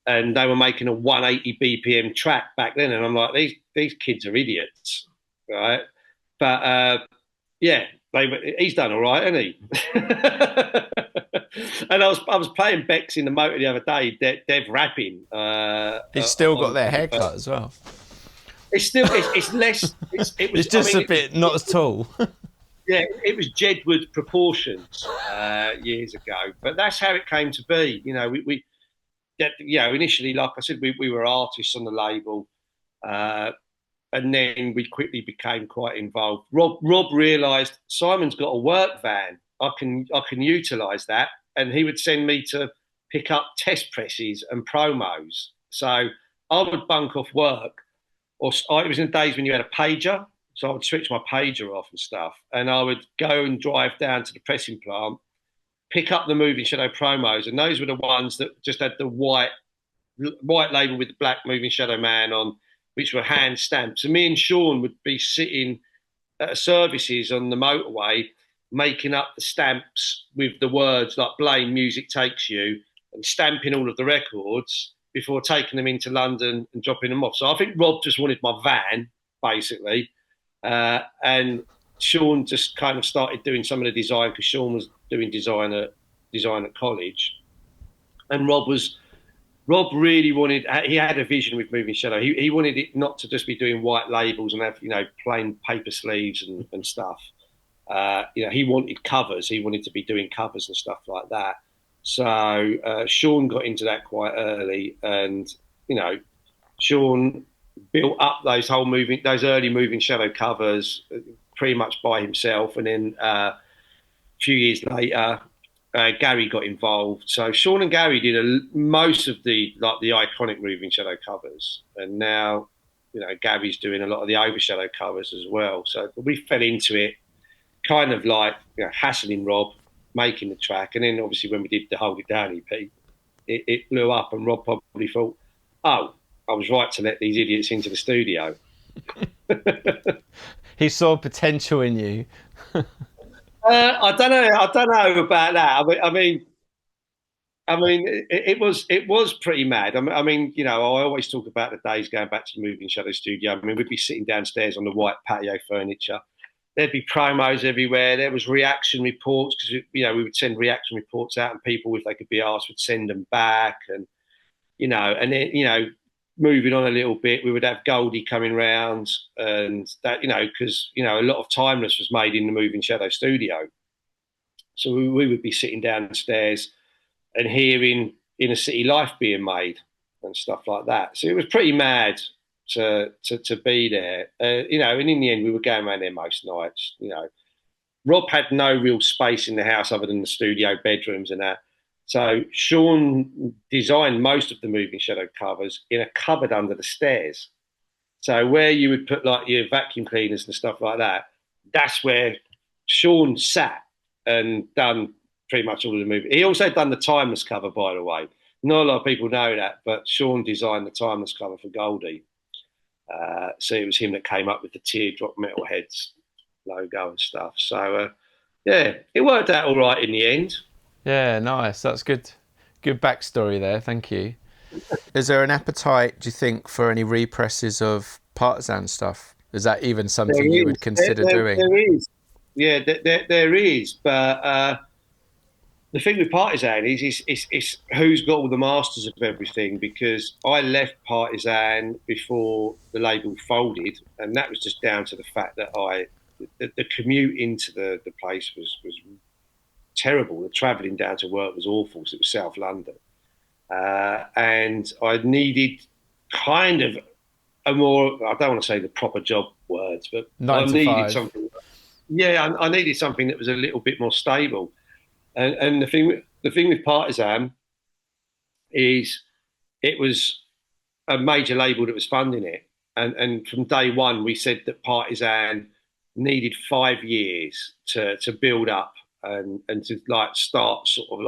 and they were making a 180 BPM track back then. And I'm like, these kids are idiots, right? But he's done all right, hasn't he? And I was playing Bex in the motor the other day, Dev rapping. He's still got their haircut as well. It's less. It's just a bit not as tall. Yeah, it was Jedward proportions years ago, but that's how it came to be. We initially, like I said, we were artists on the label. And then we quickly became quite involved. Rob realised Simon's got a work van. I can utilise that, and he would send me to pick up test presses and promos. So I would bunk off work, it was in the days when you had a pager, so I would switch my pager off and stuff, and I would go and drive down to the pressing plant, pick up the Moving Shadow promos, and those were the ones that just had the white label with the black Moving Shadow man on, which were hand stamped. So me and Sean would be sitting at services on the motorway, making up the stamps with the words like "Blame Music Takes You" and stamping all of the records before taking them into London and dropping them off. So I think Rob just wanted my van, basically. And Sean just kind of started doing some of the design, because Sean was doing design at college. And Rob was Rob really wanted. He had a vision with Moving Shadow. He wanted it not to just be doing white labels and have plain paper sleeves and stuff. He wanted covers. He wanted to be doing covers and stuff like that. So Sean got into that quite early, and Sean built up those early Moving Shadow covers pretty much by himself. And then a few years later, Gary got involved. So Sean and Gary did most of the iconic Moving Shadow covers, and now Gary's doing a lot of the Overshadow covers as well. So we fell into it, kind of like hassling Rob, making the track, and then obviously when we did the Hold It Down EP, it blew up, and Rob probably thought, "Oh, I was right to let these idiots into the studio." He saw potential in you. I don't know about that. It was pretty mad. I always talk about the days going back to the Moving Shadow studio. We'd be sitting downstairs on the white patio furniture. There'd be promos everywhere. There was reaction reports, because we would send reaction reports out, and people, if they could be asked, would send them back. And and then moving on a little bit, we would have Goldie coming round, and that because a lot of Timeless was made in the Moving Shadow studio, so we would be sitting downstairs and hearing Inner City Life being made and stuff like that. So it was pretty mad to be there, and in the end we were going around there most nights. Rob had no real space in the house other than the studio bedrooms and that, so Sean designed most of the Moving Shadow covers in a cupboard under the stairs. So where you would put like your vacuum cleaners and stuff like that, that's where Sean sat and done pretty much all of the movies. He also done the Timeless cover, by the way. Not a lot of people know that, but Sean designed the Timeless cover for Goldie. So it was him that came up with the teardrop Metalheads logo and stuff. So it worked out all right in the end. Yeah, nice. That's good backstory there. Thank you. Is there an appetite, do you think, for any represses of Partisan stuff? Is that even something you would consider doing? There is. Yeah, there is. But the thing with Partisan is who's got all the masters of everything, because I left Partisan before the label folded, and that was just down to the fact that the commute into the place was terrible. The travelling down to work was awful, because it was South London. And I needed kind of a more, I don't want to say the proper job words, but I needed something. Yeah, I needed something that was a little bit more stable. And the thing with Partisan is it was a major label that was funding it. And from day one, we said that Partisan needed 5 years to build up and to start sort of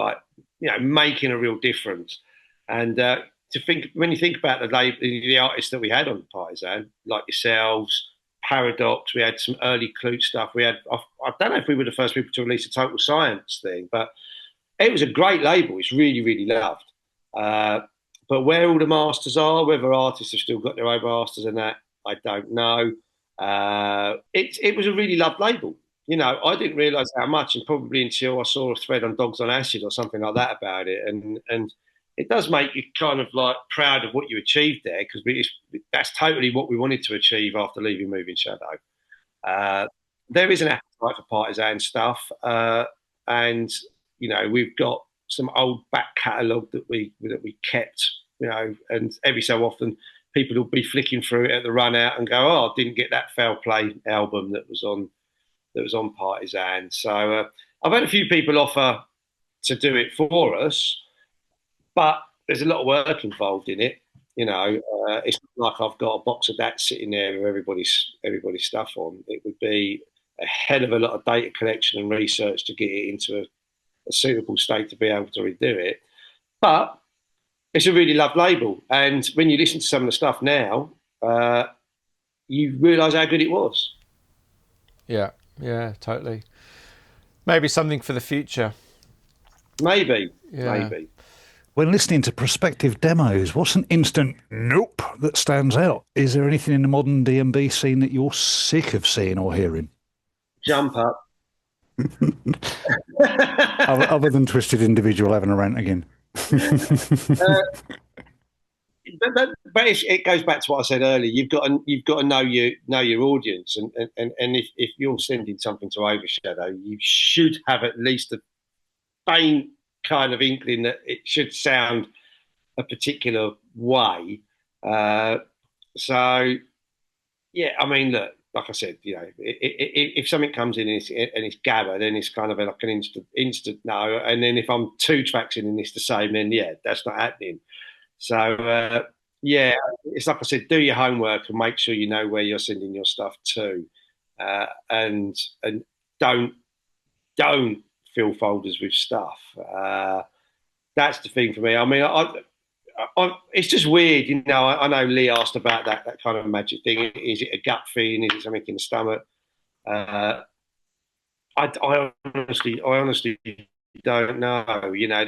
making a real difference. And when you think about the artists that we had on Partisan, like yourselves, Paradox, we had some early Clute stuff. We had, I don't know if we were the first people to release a Total Science thing, but it was a great label. It's really, really loved. But where all the masters are, whether artists have still got their own masters and that, I don't know. It was a really loved label. I didn't realise how much, and probably until I saw a thread on Dogs on Acid or something like that about it. And it does make you kind of proud of what you achieved there, because that's totally what we wanted to achieve after leaving Moving Shadow. There is an appetite for Partisan stuff, and we've got some old back catalogue that we kept, and every so often people will be flicking through it at the run out and go, "Oh, I didn't get that Foul Play album that was on Partisan." So I've had a few people offer to do it for us, but there's a lot of work involved in it. It's not like I've got a box of that sitting there with everybody's stuff on. It would be a hell of a lot of data collection and research to get it into a suitable state to be able to redo it. But it's a really loved label, and when you listen to some of the stuff now, you realise how good it was. Yeah, totally. Maybe something for the future. Maybe. When listening to prospective demos, what's an instant nope that stands out? Is there anything in the modern D&B scene that you're sick of seeing or hearing? Jump Up. Other than Twisted Individual having a rant again. but it goes back to what I said earlier. You've got to know your audience, and if you're sending something to Overshadow, you should have at least a faint kind of inkling that it should sound a particular way. So yeah, I mean, look, like I said, you know, if something comes in and it's Gabba, then it's kind of like an instant no. And then if I'm 2 tracks in and it's the same, then yeah, that's not happening. So yeah, it's like I said, do your homework and make sure you know where you're sending your stuff to, and don't fill folders with stuff. That's the thing for me. I mean, it's just weird, you know. I know Lee asked about that kind of magic thing. Is it a gut feeling? Is it something in the stomach? I honestly don't know. You know,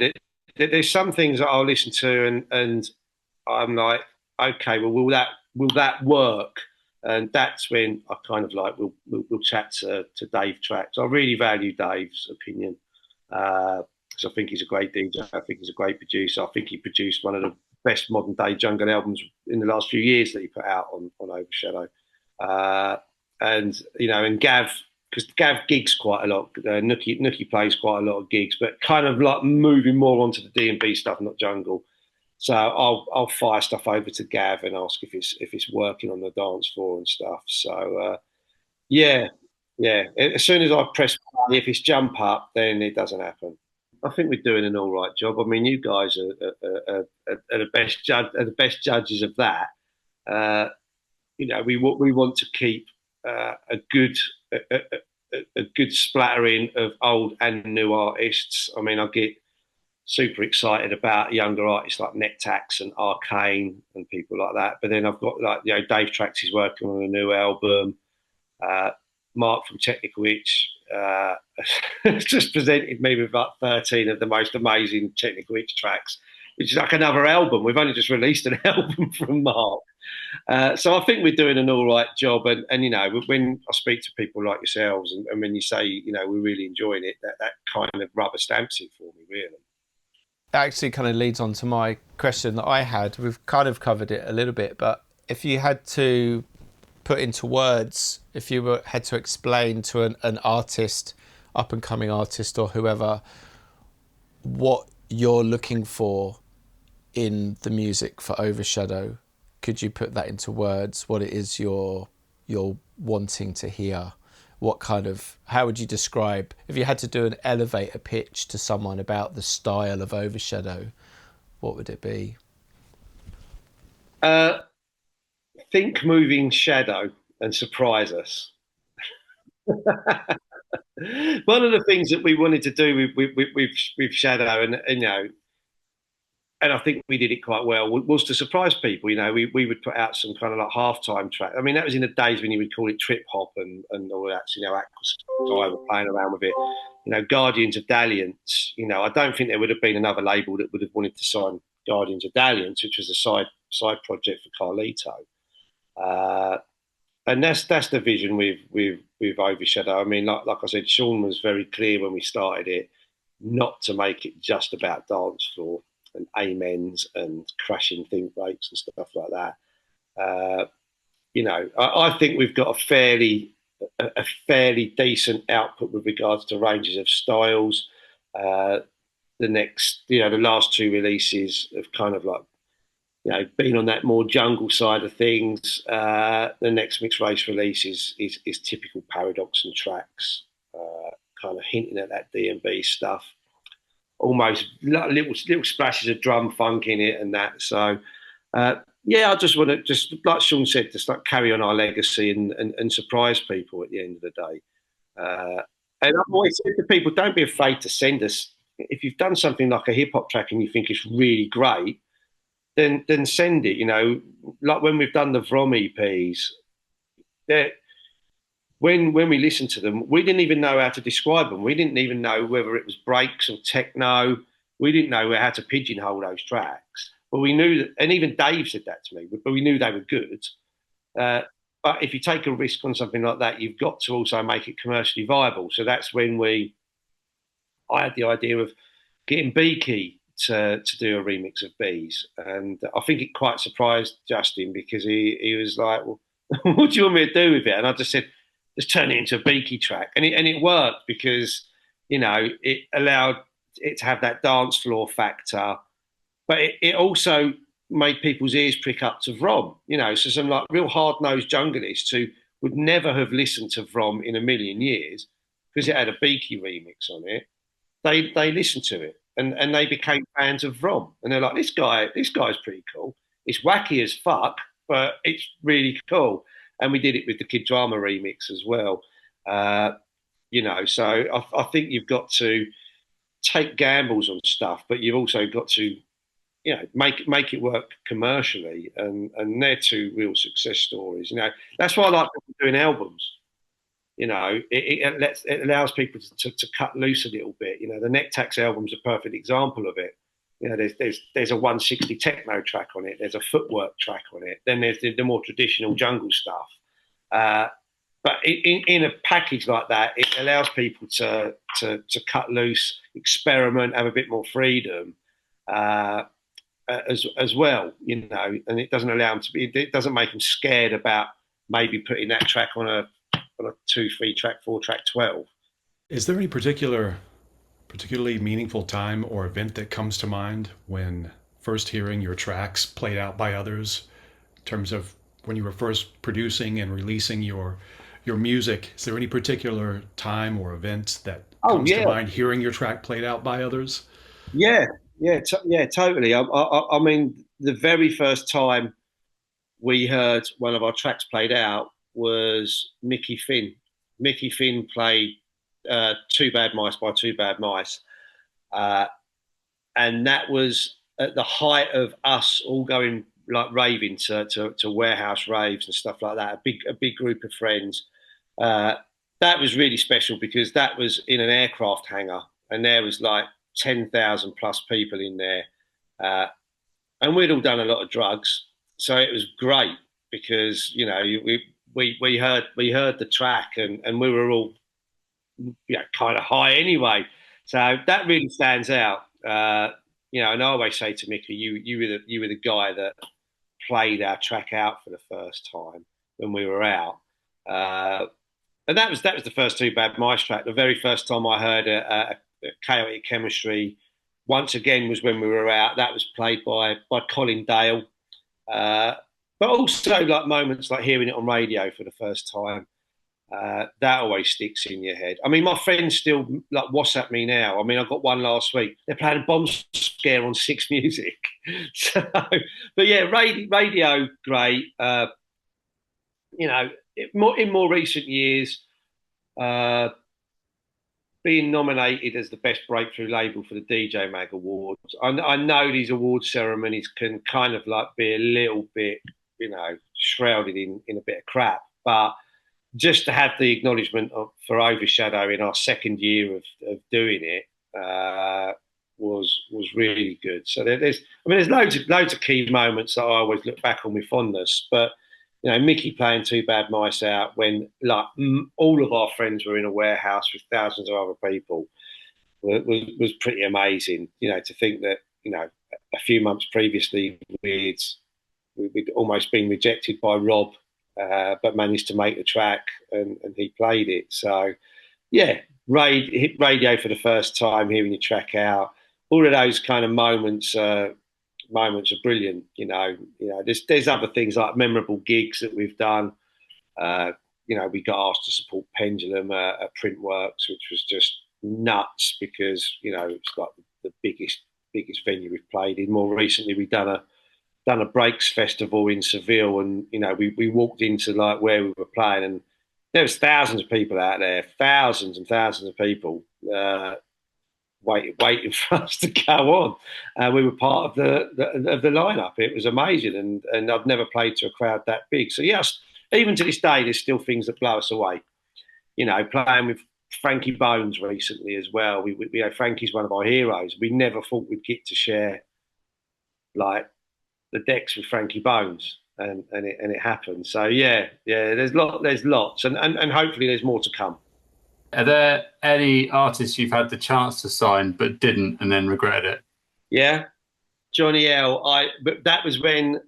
there's some things that I'll listen to and I'm like, okay, well, will that work? And that's when I kind of like we'll chat to Dave tracks. I really value Dave's opinion. Because I think he's a great DJ. I think he's a great producer. I think he produced one of the best modern day jungle albums in the last few years that he put out on Overshadow. And you know, and Gav, because Gav gigs quite a lot. Nookie plays quite a lot of gigs, but kind of like moving more onto the D&B stuff, not jungle. So I'll fire stuff over to Gav and ask if it's working on the dance floor and stuff. So yeah. As soon as I press play, if it's jump up, then it doesn't happen. I think we're doing an all right job. I mean, you guys are the best judges of that. You know, we want to keep a good splattering of old and new artists. I mean, I get super excited about younger artists like Nectax and Arcane and people like that. But then I've got, like, you know, Dave Trax is working on a new album. Mark from Technical Itch just presented me with like 13 of the most amazing Technical Itch tracks, which is like another album. We've only just released an album from Mark. So I think we're doing an all right job. And you know, when I speak to people like yourselves and when you say, you know, we're really enjoying it, that kind of rubber stamps it for me, really. That actually kind of leads on to my question that I had. We've kind of covered it a little bit, but if you had to put into words, if you had to explain to an artist, up and coming artist or whoever, what you're looking for in the music for Overshadow, could you put that into words? What it is you're wanting to hear? What kind of, how would you describe, if you had to do an elevator pitch to someone about the style of Overshadow, what would it be? Think moving shadow and surprise us. One of the things that we wanted to do with Shadow, and you know, and I think we did it quite well, was to surprise people. You know, we would put out some kind of like halftime track. I mean, that was in the days when you would call it trip hop and all that. You know, Aqua were playing around with it. You know, Guardians of Dalliance. You know, I don't think there would have been another label that would have wanted to sign Guardians of Dalliance, which was a side project for Carlito. And that's the vision with Overshadow. I mean, like I said, Sean was very clear when we started it, not to make it just about dance floor and amens and crashing thing breaks and stuff like that. You know, I think we've got a fairly decent output with regards to ranges of styles. The last 2 releases have kind of like, you know, being on that more jungle side of things. The next mixed race release is typical Paradox and tracks, kind of hinting at that D&B stuff. Almost little splashes of drum funk in it and that. So, yeah, I just want to, just like Sean said, just like carry on our legacy and surprise people at the end of the day. And I've always said to people, don't be afraid to send us. If you've done something like a hip hop track and you think it's really great, then send it. You know, like when we've done the Vom EPs, when we listened to them, we didn't even know how to describe them. We didn't even know whether it was breaks or techno. We didn't know how to pigeonhole those tracks. But we knew that, and even Dave said that to me, but we knew they were good. But if you take a risk on something like that, you've got to also make it commercially viable. So that's when I had the idea of getting Beaky to do a remix of Bees, and I think it quite surprised Justin because he was like, "Well, what do you want me to do with it?" And I just said, "Just turn it into a Beaky track," and it worked because it allowed it to have that dance floor factor, but it also made people's ears prick up to Vrom. So some like real hard-nosed junglists who would never have listened to Vrom in a million years because it had a Beaky remix on it. They listened to it and they became fans of Vrom. And they're like, this guy's pretty cool. It's wacky as fuck, but it's really cool. And we did it with the Kid Drama remix as well. So I think you've got to take gambles on stuff, but you've also got to, make it work commercially. And they're two real success stories. That's why I like doing albums. It allows people to cut loose a little bit. The Neck Tax album's a perfect example of it. There's a 160 techno track on it. There's a footwork track on it. Then there's the more traditional jungle stuff. But in a package like that, it allows people to cut loose, experiment, have a bit more freedom as well. And it doesn't allow them to be. It doesn't make them scared about maybe putting that track on a 2-3 track, 4-track 12. Is there any particularly meaningful time or event that comes to mind when first hearing your tracks played out by others, in terms of when you were first producing and releasing your music? Is there any particular time or event that comes to mind hearing your track played out by others? Yeah, totally. I mean, the very first time we heard one of our tracks played out was Mickey Finn. Mickey Finn played Two Bad Mice by Two Bad Mice. And that was at the height of us all going like raving to warehouse raves and stuff like that. A big group of friends. That was really special because that was in an aircraft hangar and there was like 10,000 plus people in there. And we'd all done a lot of drugs. So it was great because, we heard the track and we were all kind of high anyway. So that really stands out. And I always say to Mickey, you were the guy that played our track out for the first time when we were out. And that was the first Two Bad Mice track. The very first time I heard a Chaotic Chemistry, once again, was when we were out. That was played by Colin Dale. But also like moments like hearing it on radio for the first time. That always sticks in your head. I mean, my friends still like WhatsApp me now. I mean, I got one last week. They're playing a bomb scare on Six Music. So, but yeah, radio, great. In more recent years, being nominated as the best breakthrough label for the DJ Mag Awards. I know these award ceremonies can kind of like be a little bit, shrouded in a bit of crap, but just to have the acknowledgement for Overshadow in our second year of doing it was really good. So there's loads of key moments that I always look back on with fondness. But Mickey playing Two Bad Mice out when like all of our friends were in a warehouse with thousands of other people was pretty amazing. To think that a few months previously we'd almost been rejected by Rob. But managed to make the track and he played it. So, yeah, hit radio for the first time, hearing your track out. All of those kind of moments are brilliant. There's other things like memorable gigs that we've done. We got asked to support Pendulum at Printworks, which was just nuts because it's like the biggest venue we've played in. More recently, we've done a breaks festival in Seville, and we walked into like where we were playing, and there was thousands of people out there, thousands and thousands of people waiting for us to go on. We were part of the lineup. It was amazing, and I've never played to a crowd that big. So yes, even to this day, there's still things that blow us away. Playing with Frankie Bones recently as well. Frankie's one of our heroes. We never thought we'd get to share like the decks with Frankie Bones, and it happened. So yeah, there's lots, and hopefully there's more to come. Are there any artists you've had the chance to sign but didn't, and then regretted it? Yeah, Johnny L. But that was when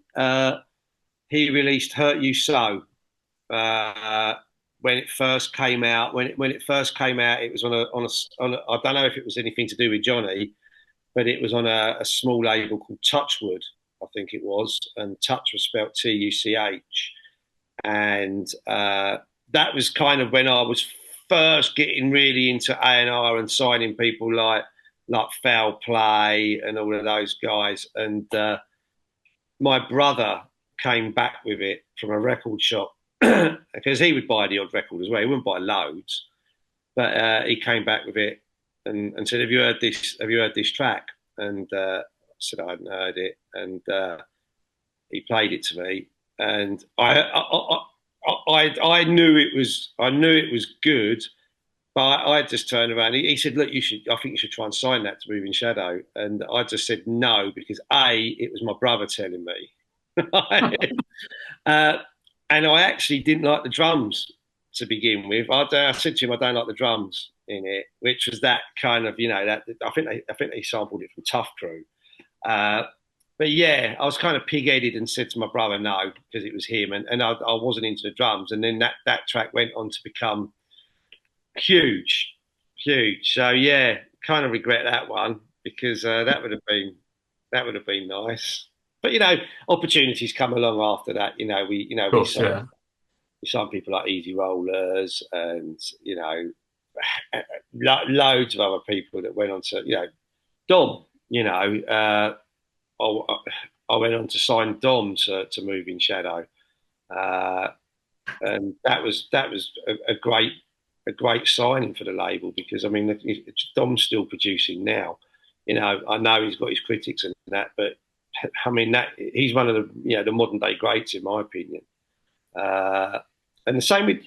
he released "Hurt You So." When it first came out, when it first came out, it was on a. I don't know if it was anything to do with Johnny, but it was on a small label called Touchwood, I think it was, and Touch was spelled Tuch, and that was kind of when I was first getting really into A&R and signing people like Foul Play and all of those guys, and my brother came back with it from a record shop because he would buy the odd record as well. He wouldn't buy loads, but he came back with it and said, "Have you heard this? Have you heard this track?" And I said, "I hadn't heard it." And he played it to me, and I knew it was good, but I just turned around. He said, "Look, I think you should try and sign that to Moving Shadow." And I just said no because it was my brother telling me. And I actually didn't like the drums to begin with. I said to him, "I don't like the drums in it," which was that kind of, that I think they sampled it from Tough Crew. But yeah, I was kind of pig-headed and said to my brother no because it was him, and I wasn't into the drums. And then that track went on to become huge. So yeah, kind of regret that one because that would have been nice. But opportunities come along after that. We signed people like Easy Rollers and loads of other people that went on to Dom. I went on to sign Dom to Moving Shadow, and that was a great signing for the label because Dom's still producing now. I know he's got his critics and that, but he's one of the modern day greats in my opinion. And the same with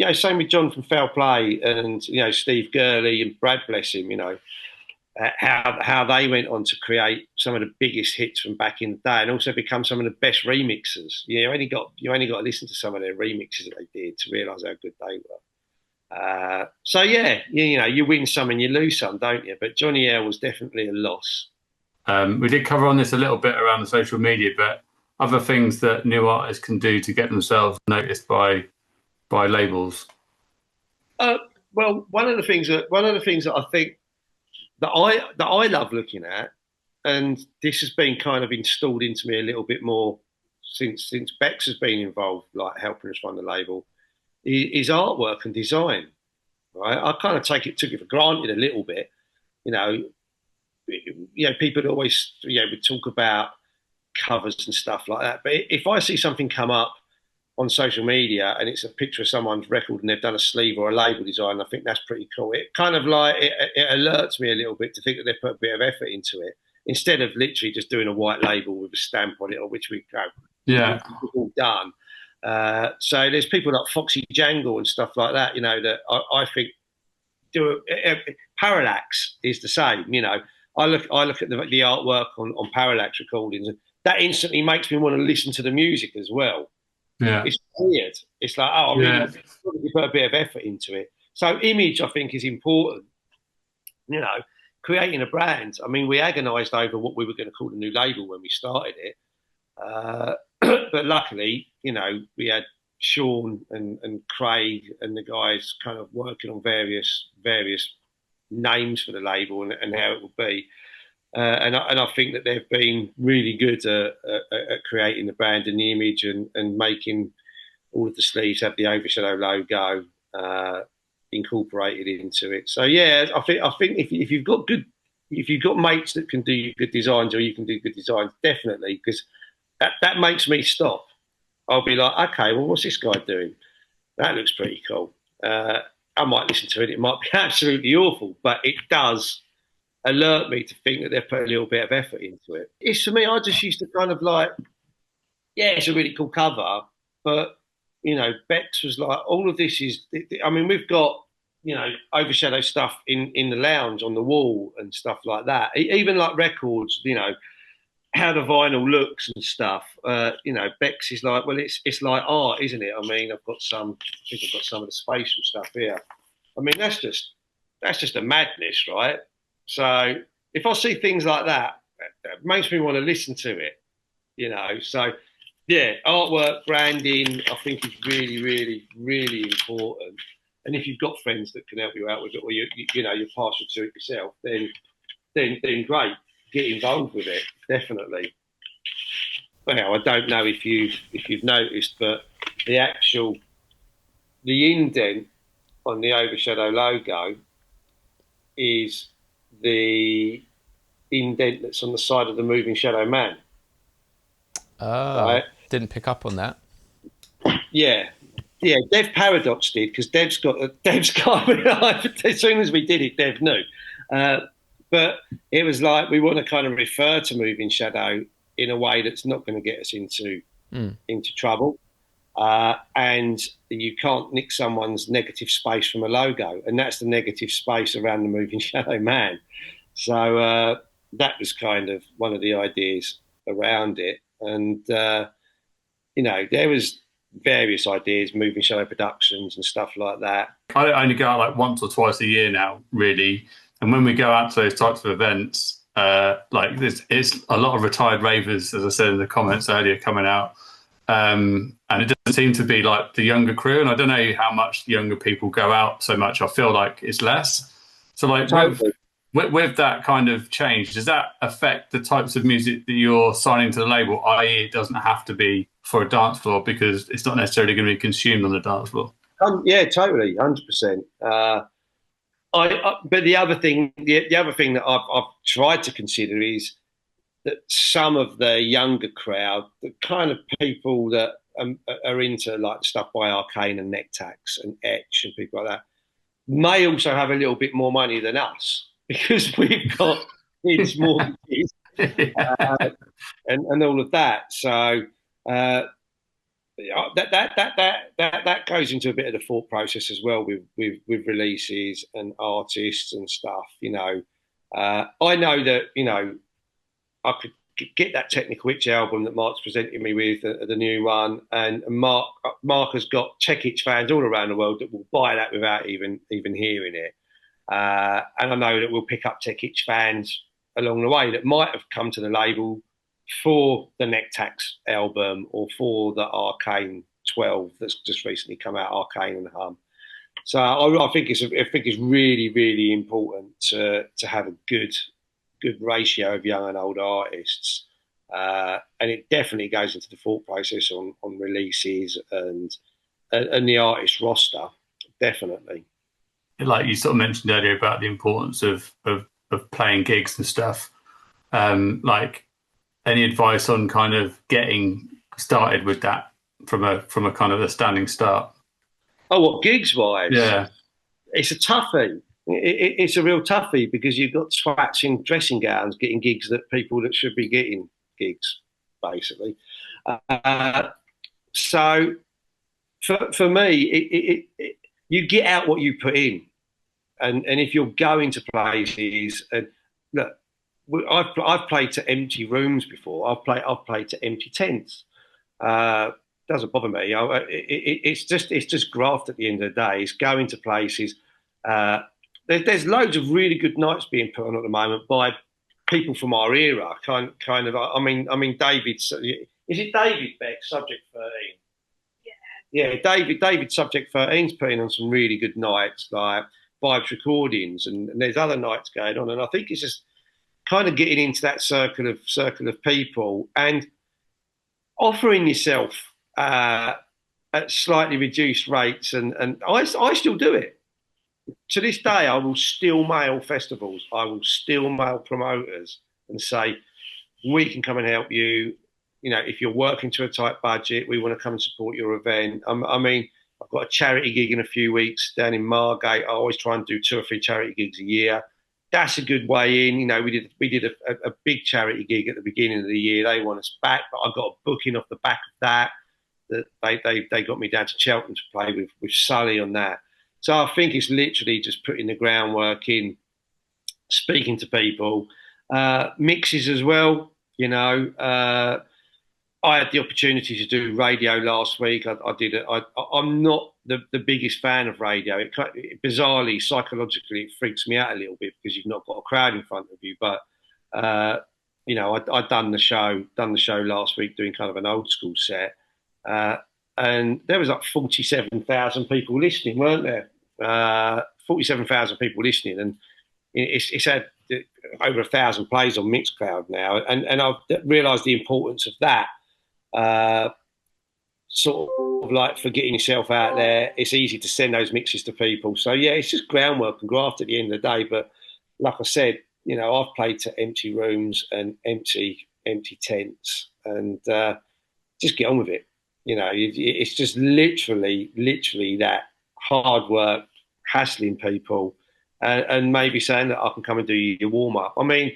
John from Foul Play and Steve Gurley and Brad, bless him. How they went on to create some of the biggest hits from back in the day and also become some of the best remixers. You only got to listen to some of their remixes that they did to realise how good they were. So yeah, you win some and you lose some, don't you? But Johnny L was definitely a loss. We did cover on this a little bit around the social media, but other things that new artists can do to get themselves noticed by labels. Well, one of the things that I think that I love looking at, and this has been kind of installed into me a little bit more since Bex has been involved, like helping us run the label, is artwork and design. Right, I kind of took it for granted a little bit. People would always would talk about covers and stuff like that. But if I see something come up on social media and it's a picture of someone's record and they've done a sleeve or a label design, I think that's pretty cool. It kind of like it alerts me a little bit to think that they've put a bit of effort into it instead of literally just doing a white label with a stamp on it, or which we've all done. So there's people like Foxy Jangle and stuff like that, that I think do it. Parallax is the same, I look at the artwork on Parallax recordings, and that instantly makes me want to listen to the music as well. Yeah, it's weird. It's like, I really put a bit of effort into it. So image, I think, is important. Creating a brand. We agonised over what we were going to call the new label when we started it, but luckily, we had Sean and Craig and the guys kind of working on various names for the label and how it would be. And I think that they've been really good at creating the brand and the image and making all of the sleeves have the Overshadow logo incorporated into it. So yeah, I think if you've got mates that can do good designs, or you can do good designs, definitely, because that makes me stop. I'll be like, okay, well, what's this guy doing? That looks pretty cool. I might listen to it. It might be absolutely awful, but it does alert me to think that they've put a little bit of effort into it. It's, for me, I just used to kind of like, yeah, it's a really cool cover, but, Bex was like, all of this is, we've got, Overshadow stuff in the lounge on the wall and stuff like that. Even like records, how the vinyl looks and stuff. Bex is like, well, it's like art, isn't it? I've got some of the spatial stuff here. That's just a madness, right? So if I see things like that, that makes me want to listen to it, you know. So, yeah, artwork, branding, I think is really, really, really important. And if you've got friends that can help you out with it, or you're partial to it yourself, then great, get involved with it, definitely. Well, I don't know if you've noticed, but the indent on the Overshadow logo is the indent that's on the side of the moving shadow man. Oh, right? Didn't pick up on that. Yeah. Dev Paradox did, because Dev's got as soon as we did it, Dev knew. But it was like, we want to kind of refer to moving shadow in a way that's not going to get us into trouble. And you can't nick someone's negative space from a logo, and that's the negative space around the moving shadow man. So that was kind of one of the ideas around it. And, there was various ideas, moving shadow productions and stuff like that. I only go out like once or twice a year now, really. And when we go out to those types of events, it's a lot of retired ravers, as I said in the comments earlier, coming out. And it doesn't seem to be like the younger crew. And I don't know how much younger people go out so much. I feel like it's less. So like with that kind of change, does that affect the types of music that you're signing to the label, i.e. it doesn't have to be for a dance floor because it's not necessarily going to be consumed on the dance floor? Yeah, totally, 100%. But the other thing that I've tried to consider is that some of the younger crowd, the kind of people that are into like stuff by Arcane and Nectax and Etch and people like that, may also have a little bit more money than us because we've got kids, mortgages, and all of that. So that goes into a bit of the thought process as well with releases and artists and stuff. I know that I could get that Technical Itch album that Mark's presenting me with, the new one, and Mark has got Tech Itch fans all around the world that will buy that without even hearing it. And I know that we'll pick up Tech Itch fans along the way that might have come to the label for the Nectax album or for the Arcane 12 that's just recently come out, Arcane and Hum. So I think it's really, really important to have a good ratio of young and old artists, and it definitely goes into the thought process on releases and the artist roster, definitely. Like you sort of mentioned earlier about the importance of playing gigs and stuff. Like, any advice on kind of getting started with that from a kind of a standing start? Oh, what, gigs wise? Yeah, it's a toughie. It's a real toughie because you've got twats in dressing gowns getting gigs that people that should be getting gigs, basically. So for me, you get out what you put in, and if you're going to places, and look, I've played to empty rooms before. I've played to empty tents. Doesn't bother me. It's just graft at the end of the day. It's going to places. There's loads of really good nights being put on at the moment by people from our era. Kind of. I mean, David. Is it David Beck, Subject 13? Yeah, David Subject 13's putting on some really good nights, like Vibes Recordings, and there's other nights going on. And I think it's just kind of getting into that circle of people and offering yourself at slightly reduced rates. And I still do it. To this day, I will still mail festivals. I will still mail promoters and say, we can come and help you. If you're working to a tight budget, we want to come and support your event. I mean, I've got a charity gig in a few weeks down in Margate. I always try and do 2 or 3 charity gigs a year. That's a good way in. We did a big charity gig at the beginning of the year. They want us back, but I got a booking off the back of that. They got me down to Cheltenham to play with Sully on that. So I think it's literally just putting the groundwork in, speaking to people, mixes as well. I had the opportunity to do radio last week. I did it. I'm not the biggest fan of radio. Bizarrely, psychologically, it freaks me out a little bit because you've not got a crowd in front of you. But I'd done the show last week doing kind of an old school set, and there was like 47,000 people listening, weren't there? 47,000 people listening, and it's had over 1,000 plays on Mixcloud now, and I've realised the importance of that. Sort of like for getting yourself out there, it's easy to send those mixes to people. So yeah, it's just groundwork and graft at the end of the day. But like I said, I've played to empty rooms and empty tents, and just get on with it. It's just literally that hard work, hassling people, and maybe saying that I can come and do your warm up. I mean,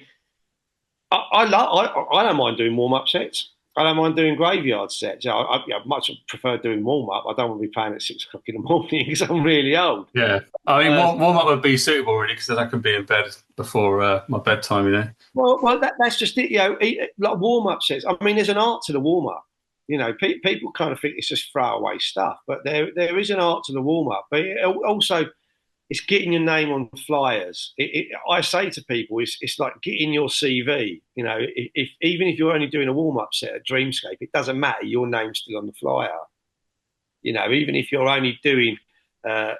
I don't mind doing warm up sets. I don't mind doing graveyard sets. I much prefer doing warm up. I don't want to be playing at 6 o'clock in the morning because I'm really old. Yeah, I mean, warm up would be suitable really because then I can be in bed before my bedtime. Well, that's just it. Like warm up sets. I mean, there's an art to the warm up. People kind of think it's just throwaway stuff, but there is an art to the warm up. But also, it's getting your name on flyers. I say to people, it's like getting your CV. Even if you're only doing a warm-up set at Dreamscape, it doesn't matter. Your name's still on the flyer. Even if you're only doing a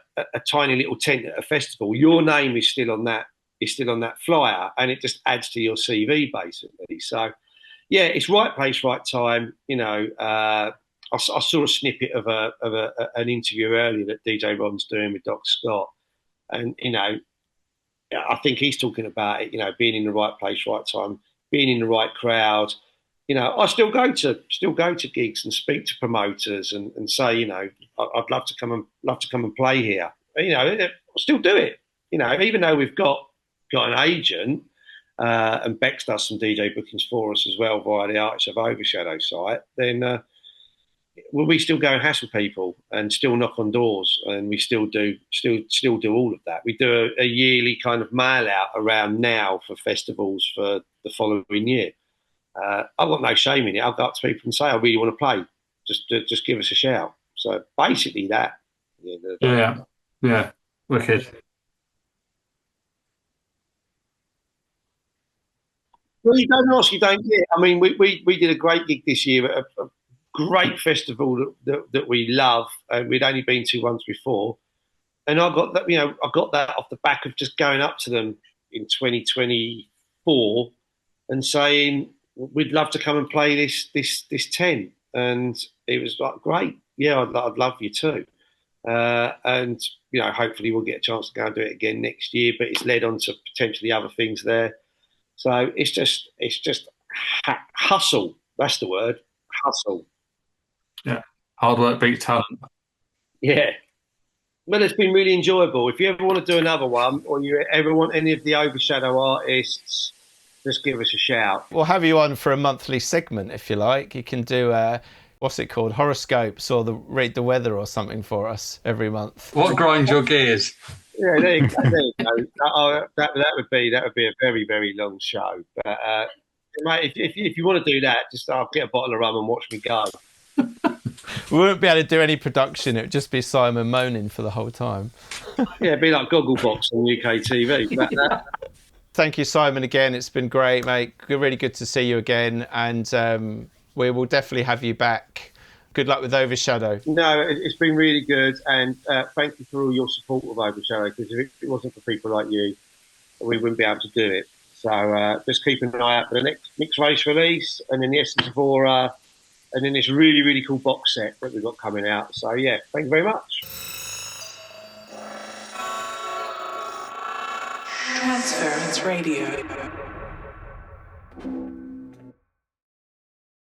tiny little tent at a festival, your name is still on that. Is still on that flyer, and it just adds to your CV basically. So, yeah, it's right place, right time. I saw a snippet of an interview earlier that DJ Ron's doing with Doc Scott. And, I think he's talking about it, being in the right place, right time, being in the right crowd. I still go to gigs and speak to promoters and say, I'd love to come and play here. I'll still do it. Even though we've got an agent, and Bex does some DJ bookings for us as well via the Artists of Overshadow site, then we still go and hassle people and still knock on doors, and we still do all of that. We do a yearly kind of mail out around now for festivals for the following year. I've got no shame in it. I'll go up to people and say, I really want to play. Just give us a shout. So basically that. Yeah. Wicked. Well, you don't ask, you don't get. I mean, we did a great gig this year at a great festival that we love, and we'd only been to once before. And I got that, I got that off the back of just going up to them in 2024 and saying, we'd love to come and play this tent. And it was like, great. Yeah, I'd love you too. And, hopefully we'll get a chance to go and do it again next year, but it's led on to potentially other things there. So it's just hustle. That's the word. Hustle. Yeah. Hard work beats talent. Yeah. Well, it's been really enjoyable. If you ever want to do another one, or you ever want any of the Overshadow artists, just give us a shout. We'll have you on for a monthly segment if you like. You can do what's it called, horoscopes, or read the weather or something for us every month. What grinds your gears? Yeah, there you go. That would be a very, very long show. But mate, if you want to do that, just I'll get a bottle of rum and watch me go. We wouldn't be able to do any production. It would just be Simon moaning for the whole time. Yeah, it'd be like Gogglebox on UK TV. Thank you, Simon, again. It's been great, mate. Really good to see you again. And we will definitely have you back. Good luck with Overshadow. No, it's been really good. And thank you for all your support of Overshadow, because if it wasn't for people like you, we wouldn't be able to do it. So just keep an eye out for the next mixed race release, and then the Essence of Aura, and then this really, really cool box set that we've got coming out. So, yeah, thank you very much. Transference Radio.